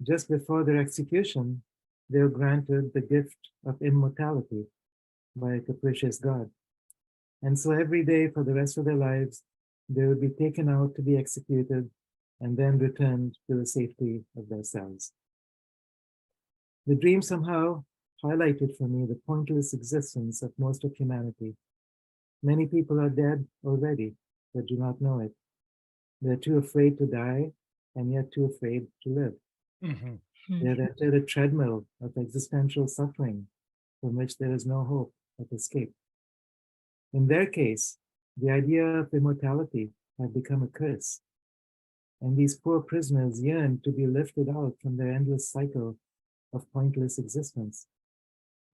Just before their execution, they were granted the gift of immortality by a capricious God. And so every day for the rest of their lives, they would be taken out to be executed and then returned to the safety of their cells. The dream somehow highlighted for me the pointless existence of most of humanity. Many people are dead already, but do not know it. They're too afraid to die, and yet too afraid to live. They're entered a treadmill of existential suffering from which there is no hope of escape. In their case, the idea of immortality had become a curse, and these poor prisoners yearned to be lifted out from their endless cycle of pointless existence.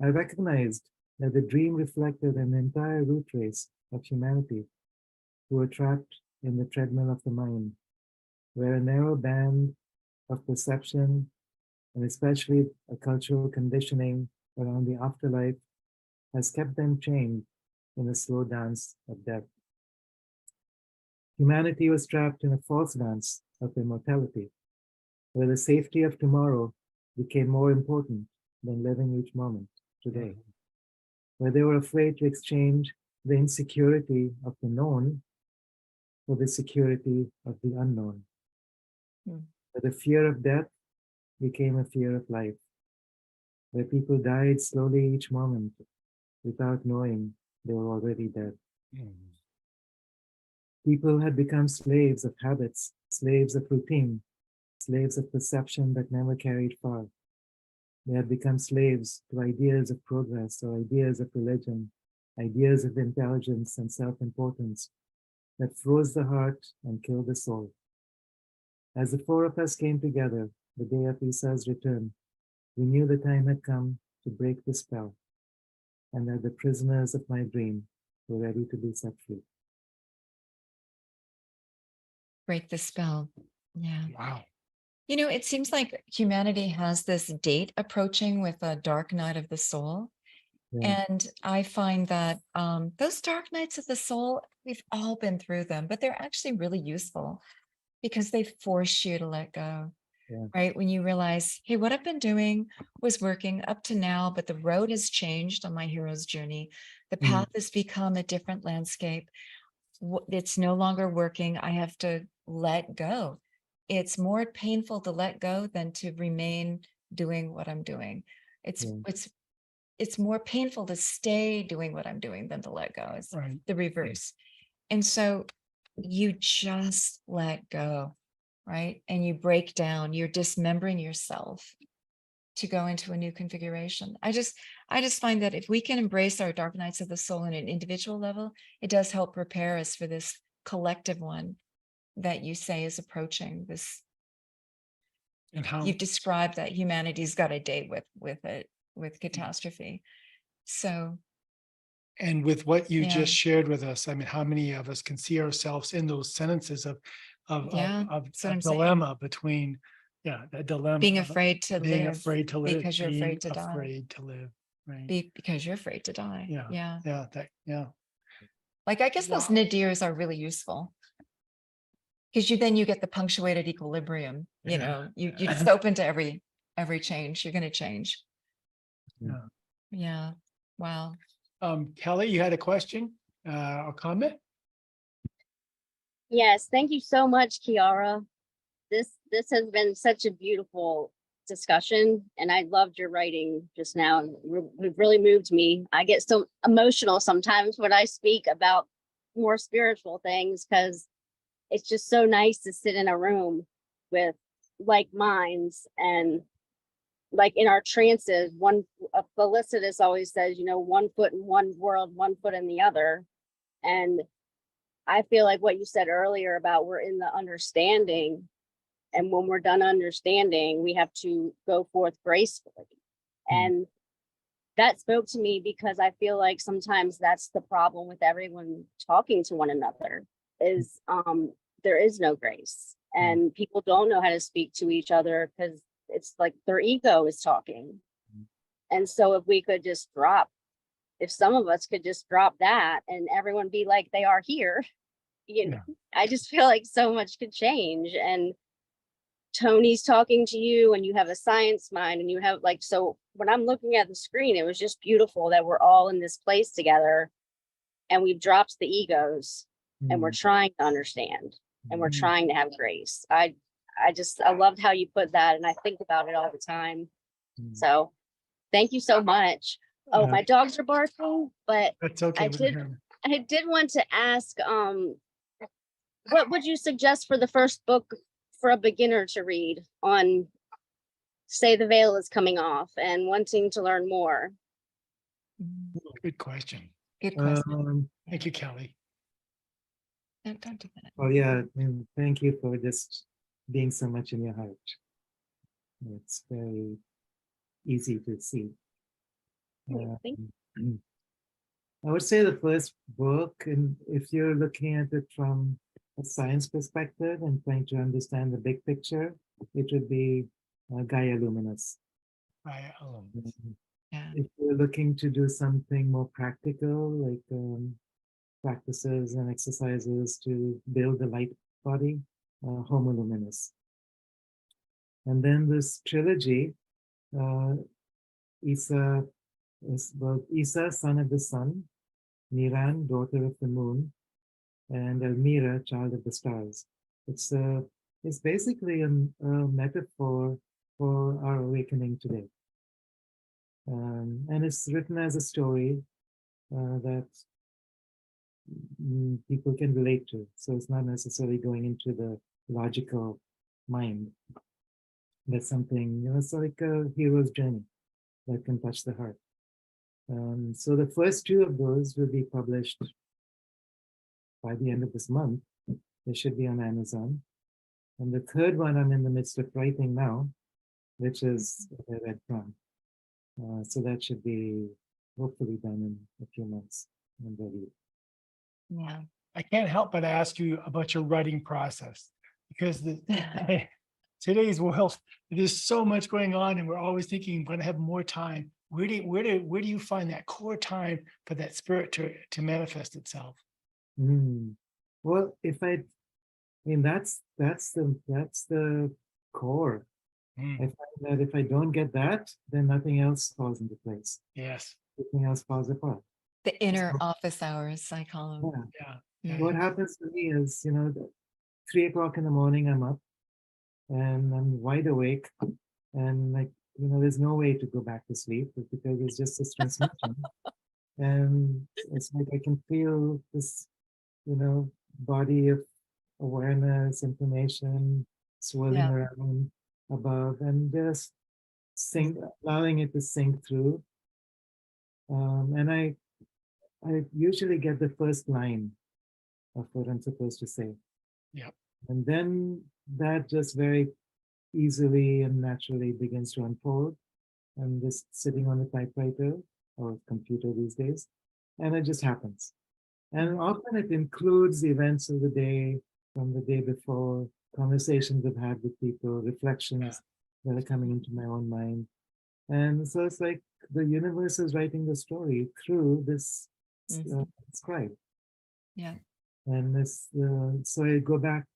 I recognized that the dream reflected an entire root race of humanity who were trapped in the treadmill of the mind, where a narrow band of perception, and especially a cultural conditioning around the afterlife, has kept them chained in the slow dance of death. Humanity was trapped in a false dance of immortality, where the safety of tomorrow became more important than living each moment today, where they were afraid to exchange the insecurity of the known for the security of the unknown, where the fear of death became a fear of life, where people died slowly each moment without knowing they were already dead. People had become slaves of habits, slaves of routine, slaves of perception that never carried far. They had become slaves to ideas of progress or ideas of religion, ideas of intelligence and self-importance that froze the heart and killed the soul. As the four of us came together the day of Isa's return, we knew the time had come to break the spell, and that the prisoners of my dream were ready to be set free. Break the spell. Yeah. Wow. You know, it seems like humanity has this date approaching with a dark night of the soul. Yeah. And I find that those dark nights of the soul, we've all been through them, but they're actually really useful because they force you to let go, Yeah. right? When you realize, hey, what I've been doing was working up to now, but the road has changed on my hero's journey. The path has become a different landscape. It's no longer working. I have to let go. It's more painful to let go than to remain doing what I'm doing. It's more painful to stay doing what I'm doing than to let go. It's Right. the reverse. And so you just let go, right? And you break down, you're dismembering yourself to go into a new configuration. I just find that if we can embrace our dark nights of the soul on an individual level, it does help prepare us for this collective one that you say is approaching. This, And how you've described that humanity's got a date with catastrophe. So, and with what you Yeah. just shared with us, I mean, how many of us can see ourselves in those sentences of Yeah, of that's what a I'm saying. dilemma between, that dilemma being of afraid to being live afraid to live, because you're being afraid to die. afraid to live, right? Because you're afraid to die. Yeah. Yeah. Like, I guess those Wow. nadirs are really useful. Because you get the punctuated equilibrium, you're just open to every change. You're going to change. Yeah. Yeah. Wow. Kelly, you had a question or comment? Yes, thank you so much, Kiara. This has been such a beautiful discussion, and I loved your writing just now. It really moved me. I get so emotional sometimes when I speak about more spiritual things because it's just so nice to sit in a room with like minds, and like in our trances, Felicitas always says, one foot in one world, one foot in the other. And I feel like what you said earlier about we're in the understanding, and when we're done understanding, we have to go forth gracefully. And that spoke to me because I feel like sometimes that's the problem with everyone talking to one another is there is no grace, and people don't know how to speak to each other because it's like their ego is talking. And so if some of us could just drop that and everyone be like they are here, I just feel like so much could change. And Tony's talking to you and you have a science mind, and you have so when I'm looking at the screen, it was just beautiful that we're all in this place together and we've dropped the egos and we're trying to understand and we're trying to have grace. I loved how you put that, and I think about it all the time. So thank you so much. Oh, my dogs are barking, but That's okay. I did want to ask, what would you suggest for the first book for a beginner to read on, say, the veil is coming off and wanting to learn more? Good question. Good question. Thank you, Kelly. No, don't do that. Well, yeah, thank you for just being so much in your heart. It's very easy to see. I would say the first book, and if you're looking at it from a science perspective and trying to understand the big picture, it would be Gaia Luminous. Yeah. if you're looking to do something more practical, like practices and exercises to build the light body, Homo luminous. And then this trilogy, Isa is both Isa, son of the sun, Niran, daughter of the moon, and Elmira, child of the stars. It's basically a metaphor for our awakening today. And it's written as a story that people can relate to. So it's not necessarily going into the logical mind. That's something, it's like a hero's journey that can touch the heart. So the first two of those will be published by the end of this month. They should be on Amazon. And the third one I'm in the midst of writing now, which is Red Prom. So that should be hopefully done in a few months and ready. Yeah. I can't help but ask you about your writing process, because today's world, there's so much going on, and we're always thinking we're going to have more time. Where do you find that core time for that spirit to manifest itself? Well, I mean, that's the core. I find that if I don't get that, then nothing else falls into place. Yes. Everything else falls apart. The inner office hours, I call them. Yeah. What happens to me is, 3 o'clock in the morning, I'm up and I'm wide awake, and like, there's no way to go back to sleep because it's just this transmission. And it's like I can feel this, body of awareness, information swirling around above, and just allowing it to sink through. And I usually get the first line of what I'm supposed to say. Yep. And then that just very easily and naturally begins to unfold. I'm just sitting on a typewriter or computer these days, and it just happens. And often it includes the events of the day, from the day before, conversations I've had with people, reflections that are coming into my own mind. And so it's like the universe is writing the story through this scribe. Yeah. And this, so I go back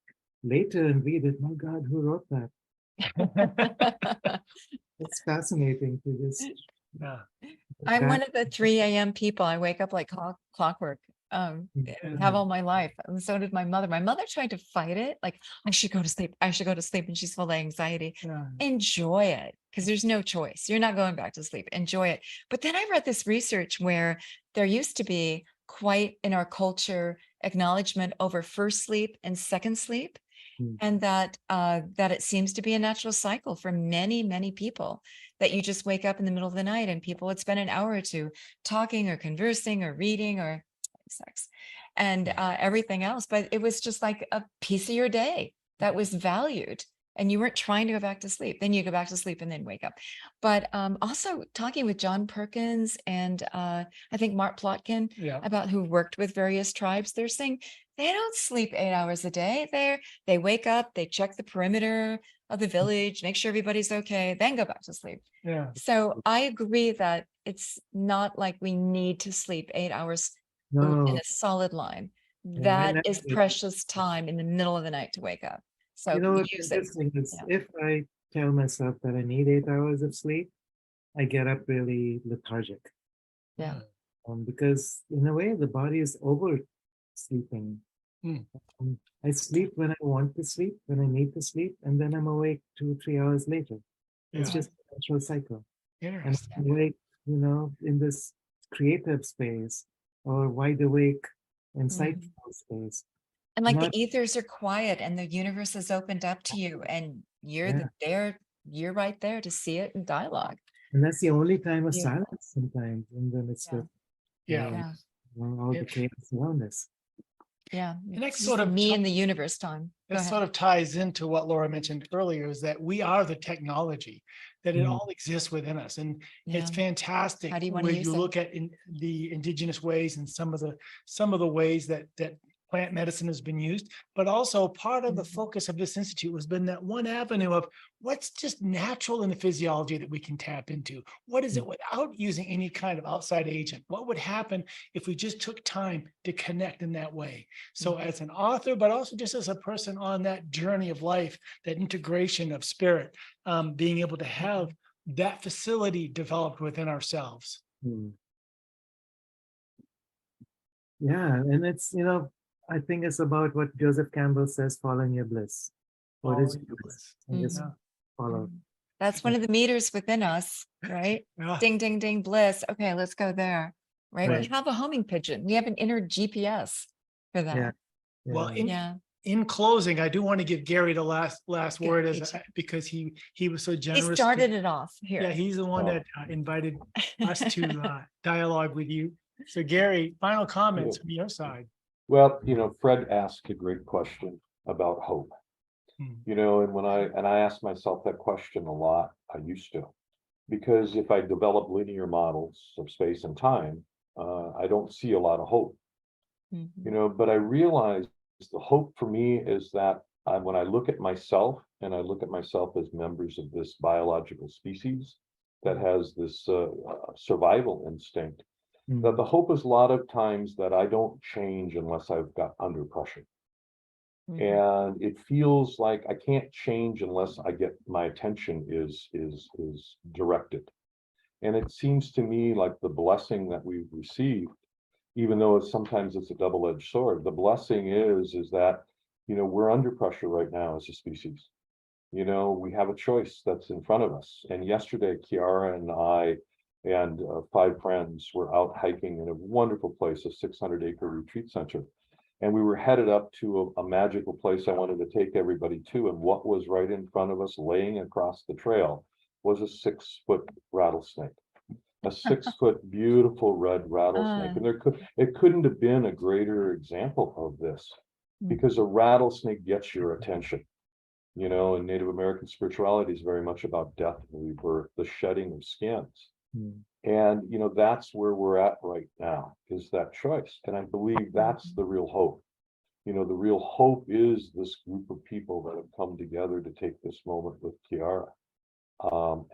later and read it. My God, who wrote that? It's fascinating to just. I'm one of the 3 a.m. people. I wake up like clockwork. Have all my life. And so did my mother. My mother tried to fight it. Like, I should go to sleep. I should go to sleep. And she's full of anxiety. Enjoy it, because there's no choice. You're not going back to sleep. Enjoy it. But then I read this research where there used to be quite in our culture acknowledgement over first sleep and second sleep. And that it seems to be a natural cycle for many, many people, that you just wake up in the middle of the night and people would spend an hour or two talking or conversing or reading or sex and everything else. But it was just like a piece of your day that was valued, and you weren't trying to go back to sleep. Then you go back to sleep and then wake up. But also talking with John Perkins and I think Mark Plotkin about who worked with various tribes, they're saying they don't sleep 8 hours a day. They wake up, they check the perimeter of the village, make sure everybody's okay, then go back to sleep. So I agree that it's not like we need to sleep 8 hours in a solid line. That is precious time in the middle of the night to wake up. So What's use it. interesting is if I tell myself that I need 8 hours of sleep, I get up really lethargic. Because in a way, the body is over sleeping. I sleep when I want to sleep, when I need to sleep, and then I'm awake 2 or 3 hours later. It's just a natural cycle. And I'm awake, in this creative space, or wide awake insightful space. And like the ethers are quiet and the universe is opened up to you, and you're you're right there to see it in dialogue. And that's the only time of silence sometimes in the midst of all the chaos around us. Yeah. And that's It's sort just of me and the universe time. Go That ahead. sort of ties into what Laura mentioned earlier, is that we are the technology, that it all exists within us. And it's fantastic How do you wanna when use you it? look at the indigenous ways and some of the ways that plant medicine has been used, but also part of the focus of this institute has been that one avenue of what's just natural in the physiology that we can tap into. What is it without using any kind of outside agent? What would happen if we just took time to connect in that way? So as an author, but also just as a person on that journey of life, that integration of spirit, being able to have that facility developed within ourselves. Yeah, and it's, I think it's about what Joseph Campbell says, following your bliss. What is Following your your bliss? bliss. And just Yeah. follow. That's one of the meters within us, right? Yeah. Ding, ding, ding, bliss. Okay, let's go there. Right? We Right. have a homing pigeon. We have an inner GPS for that. Yeah. Well, Yeah. in closing, I do want to give Gary the last Good, word me too. because he was so He generous. started it off Yeah, here. he's the one Oh. that invited us to dialogue with you. So Gary, final comments from your side. Well, Fred asked a great question about hope. Hmm. And I ask myself that question a lot, I used to, because if I develop linear models of space and time, I don't see a lot of hope, Mhm. but I realize the hope for me is that when I look at myself and I look at myself as members of this biological species that has this survival instinct, that the hope is a lot of times that I don't change unless I've got under pressure. Mhm. And it feels like I can't change unless I get my attention is directed. And it seems to me like the blessing that we've received, even though sometimes it's a double-edged sword, the blessing is that, we're under pressure right now as a species. We have a choice that's in front of us. And yesterday, Kiara and I and 5 friends were out hiking in a wonderful place, a 600-acre retreat center. And we were headed up to a magical place I wanted to take everybody to. And what was right in front of us, laying across the trail, was a 6-foot rattlesnake, a 6-foot beautiful red rattlesnake. And it couldn't have been a greater example of this, because a rattlesnake gets your attention. And Native American spirituality is very much about death and rebirth, the shedding of skins. And, that's where we're at right now, is that choice. And I believe that's the real hope. The real hope is this group of people that have come together to take this moment with Kiara.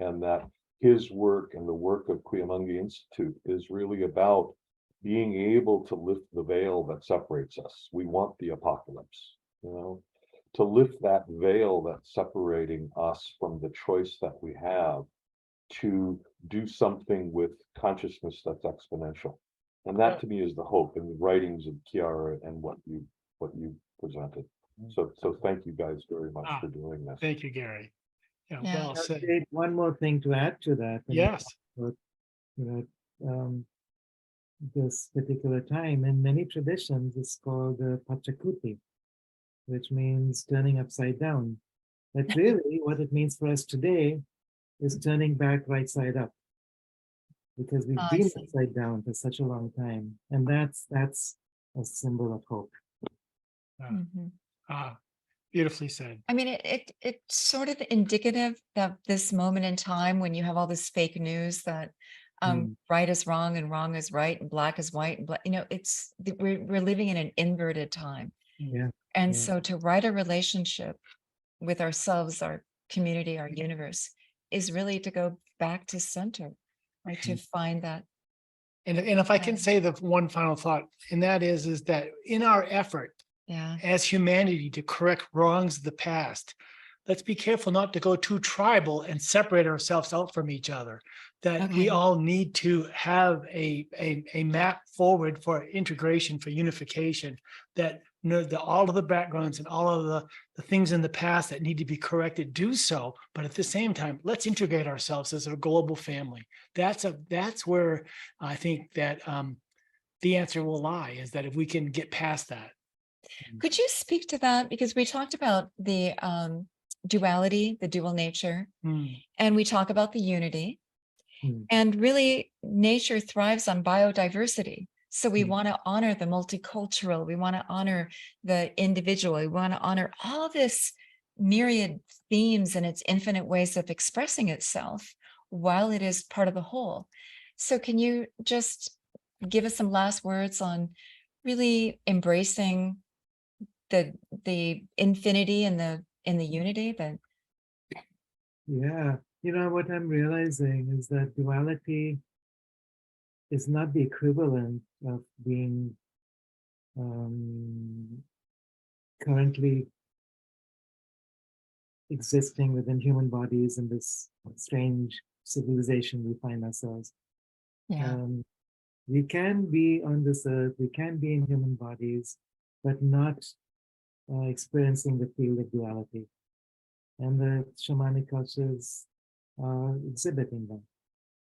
And that his work and the work of Cuyamungue Institute is really about being able to lift the veil that separates us. We want the apocalypse, to lift that veil that's separating us from the choice that we have to do something with consciousness that's exponential. And that to me is the hope in the writings of Kiara and what you presented. So thank you guys very much for doing this. Thank you, Gary. Yeah, Yeah. well said. Jade, one more thing to add to that. and Yes. about, this particular time, in many traditions, it's called Pachakuti, which means turning upside down. But really, what it means for us today is turning back right side up, because we've I been see. upside down for such a long time, and that's a symbol of hope. Mhm. Beautifully said. I mean, it's sort of indicative that this moment in time when you have all this fake news that right is wrong and wrong is right and black is white and black, we're living in an inverted time. Yeah. And Yeah. so to write a relationship with ourselves, our community, our universe, is really to go back to center, right? To find that. And if I can Yeah. say the one final thought, and that is that in our effort Yeah. as humanity to correct wrongs of the past, let's be careful not to go too tribal and separate ourselves out from each other. That we Okay. all need to have a map forward for integration, for unification, that all of the backgrounds and all of the things in the past that need to be corrected, do so. But at the same time, let's integrate ourselves as a global family. That's where I think that the answer will lie, is that if we can get past that. Could you speak to that? Because we talked about the duality, the dual nature, and we talk about the unity. And really, nature thrives on biodiversity. So we want to honor the multicultural, we want to honor the individual, we want to honor all this myriad themes and its infinite ways of expressing itself while it is part of the whole. So can you just give us some last words on really embracing the infinity and the unity, the Yeah, what I'm realizing is that duality is not the equivalent of being currently existing within human bodies in this strange civilization we find ourselves. yeah. We can be on this earth, we can be in human bodies, but not experiencing the field of duality. And the shamanic cultures are exhibiting them.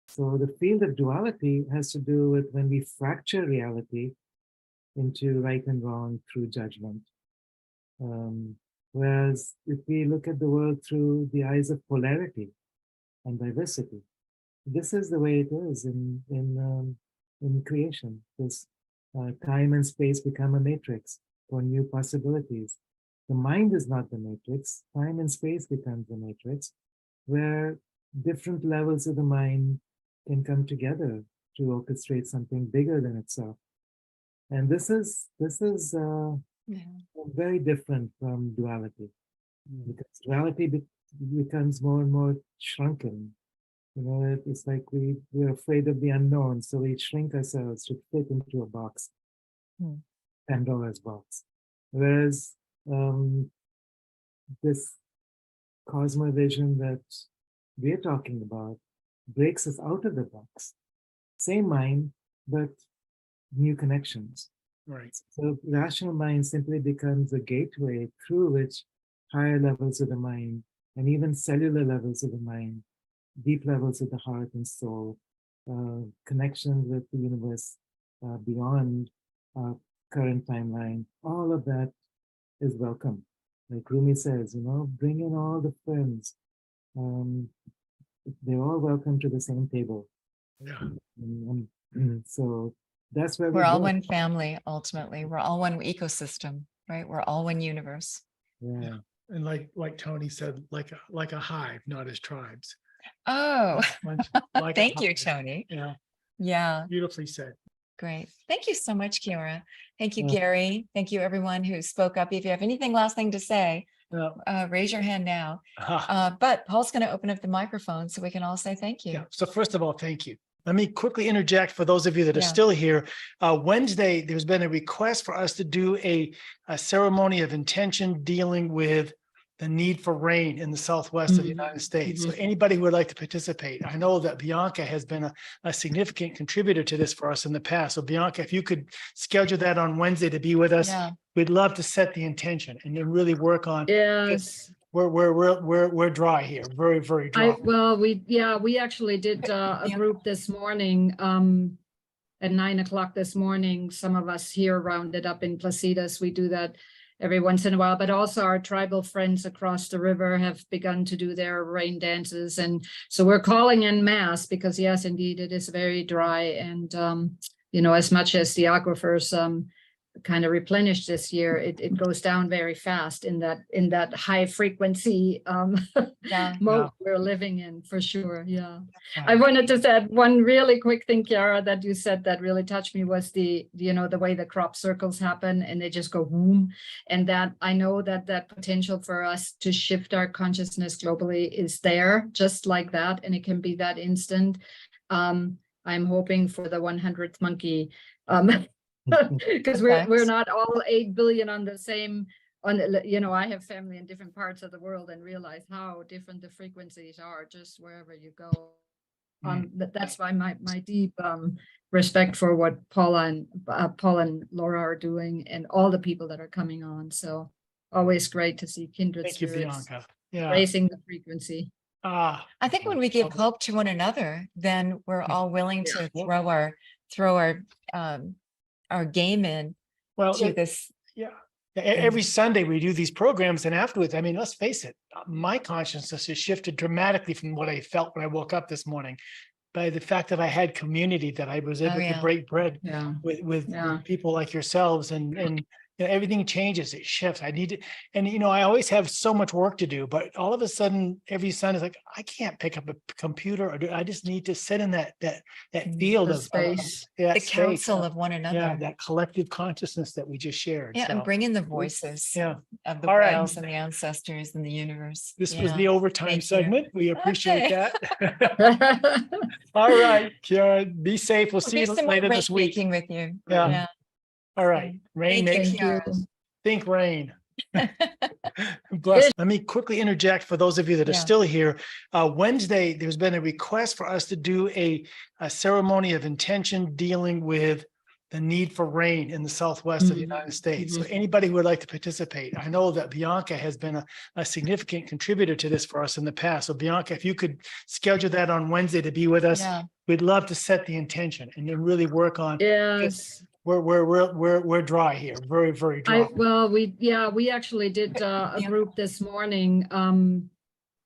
So the field of duality has to do with when we fracture reality into right and wrong through judgment. Whereas if we look at the world through the eyes of polarity and diversity, this is the way it is in creation. This time and space become a matrix for new possibilities. The mind is not the matrix. Time and space becomes the matrix, where different levels of the mind can come together to orchestrate something bigger than itself. And this is very different from duality, because duality becomes more and more shrunken. It's like we're afraid of the unknown, so we shrink ourselves to fit into a box, Pandora's box. Whereas this cosmovision that we're talking about breaks us out of the box. Same mind, but new connections. Right. So rational mind simply becomes a gateway through which higher levels of the mind and even cellular levels of the mind, deep levels of the heart and soul, connections with the universe beyond our current timeline, all of that is welcome. Like Rumi says, bring in all the friends. They're all welcome to the same table. Yeah. So that's where We're all go. one family, ultimately. We're all one ecosystem, right? We're all one universe. Yeah. And like Tony said, like a hive, not as tribes. Oh, Like a thank you, hive. Tony. Yeah, Yeah, beautifully said. great. Thank you so much, Kiara. Thank you, Yeah. Gary. Thank you, everyone who spoke up. If you have anything last thing to say, raise your hand now. But Paul's going to open up the microphone so we can all say thank you. Yeah. So first of all, thank you. Let me quickly interject for those of you that are Yeah. still here. Wednesday, there's been a request for us to do a ceremony of intention dealing with the need for rain in the Southwest of the United States. So anybody who would like to participate, I know that Bianca has been a significant contributor to this for us in the past. So Bianca, if you could schedule that on Wednesday to be with us, Yeah. we'd love to set the intention and then really work on. Yes. We're dry here, very, very dry. We actually did a group this morning, at 9 o'clock this morning. Some of us here rounded up in Placitas. We do that every once in a while, but also our tribal friends across the river have begun to do their rain dances. And so we're calling en masse because yes, indeed, it is very dry. And, as much as the aquifers kind of replenished this year, it goes down very fast in that high frequency mode we're living in, for sure. Yeah. I wanted to say one really quick thing, Kiara, that you said that really touched me was the way the crop circles happen and they just go boom. And that I know that potential for us to shift our consciousness globally is there just like that. And it can be that instant. I'm hoping for the 100th monkey. Because we're not all 8 billion on the same, I have family in different parts of the world and realize how different the frequencies are just wherever you go. That's why my deep respect for what Paula and Laura are doing and all the people that are coming on. So always great to see kindred Thank you, spirits Bianca. Yeah. raising the frequency. I think when we give hope to one another, then we're all willing to throw our game in to this. Yeah. Every Sunday we do these programs, and afterwards, I mean, let's face it, my consciousness has shifted dramatically from what I felt when I woke up this morning by the fact that I had community, that I was able to break bread with people like yourselves and everything changes, it shifts. I need to, and I always have so much work to do, but all of a sudden every Sunday is like, I can't pick up a computer I just need to sit in that field The of space. that The space counsel of- of one yeah, another. that collective consciousness that we just shared. Yeah, and So, bring in the voices yeah, of the All right. whales and the ancestors and the universe. this was Yeah. the overtime Thank you. segment. We appreciate Okay. that. All right, Kiara, be safe. We'll see Do you some more later this week. rainmaking with you. Yeah. All right, rain Thank makes you, Thank you. Kiara. think rain. Bless. Let me quickly interject for those of you that are Yeah. still here. Wednesday, there's been a request for us to do a ceremony of intention dealing with the need for rain in the Southwest of the United States. So anybody who would like to participate, I know that Bianca has been a significant contributor to this for us in the past. So Bianca, if you could schedule that on Wednesday to be with us, Yeah. we'd love to set the intention and then really work on. Yes. We're dry here, very, very dry. We actually did a group this morning,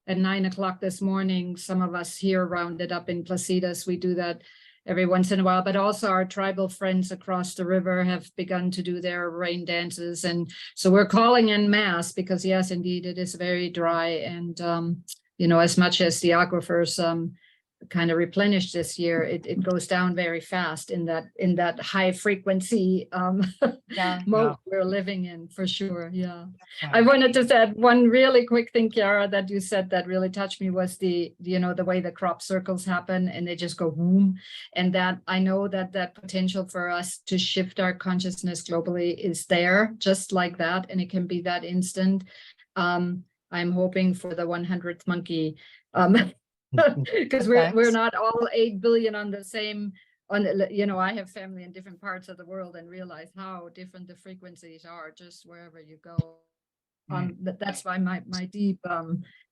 at 9 o'clock this morning. Some of us here rounded up in Placitas. We do that every once in a while, but also our tribal friends across the river have begun to do their rain dances. And so we're calling in mass because yes, indeed, it is very dry. And, as much as the aquifers, kind of replenished this year, it goes down very fast in that high frequency Yeah. mode we're living in, for sure. Yeah. Yeah. I wanted to add one really quick thing, Kiara, that you said that really touched me was the way the crop circles happen and they just go boom. And that I know that potential for us to shift our consciousness globally is there just like that. And it can be that instant. I'm hoping for the 100th monkey. Because we're not all 8 billion on the same, I have family in different parts of the world and realize how different the frequencies are just wherever you go. That's why my deep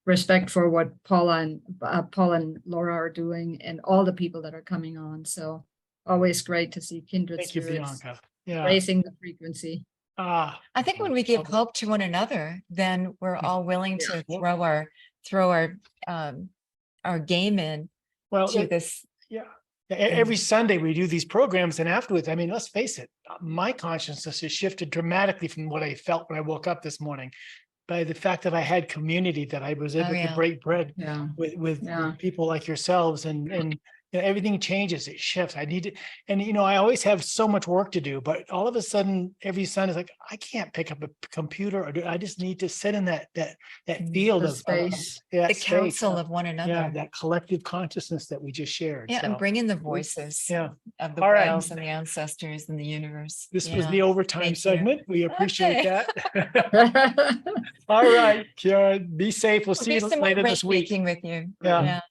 respect for what Paula and Laura are doing and all the people that are coming on. So always great to see kindred Thank you, spirits Bianca. Yeah. raising the frequency. Ah, I think when we give hope to one another, then we're all willing to throw our game in well, to this. yeah. Every Sunday we do these programs, and afterwards, I mean, let's face it, my consciousness has shifted dramatically from what I felt when I woke up this morning by the fact that I had community, that I was able to break bread Yeah. with people like yourselves, and everything changes, it shifts. I need to, and I always have so much work to do, but all of a sudden every Sunday is like, I can't pick up a computer I just need to sit in that field The of space. that The space counsel of- of one yeah, another. that collective consciousness that we just shared. Yeah, So, and bring in the voices yeah. of the All right. whales and the ancestors and the universe. This was Yeah. the overtime Thank you. segment. We appreciate Okay. that. All right, Kiara, be safe. We'll see Do you some more later this week. rainmaking with you. Yeah. Yeah.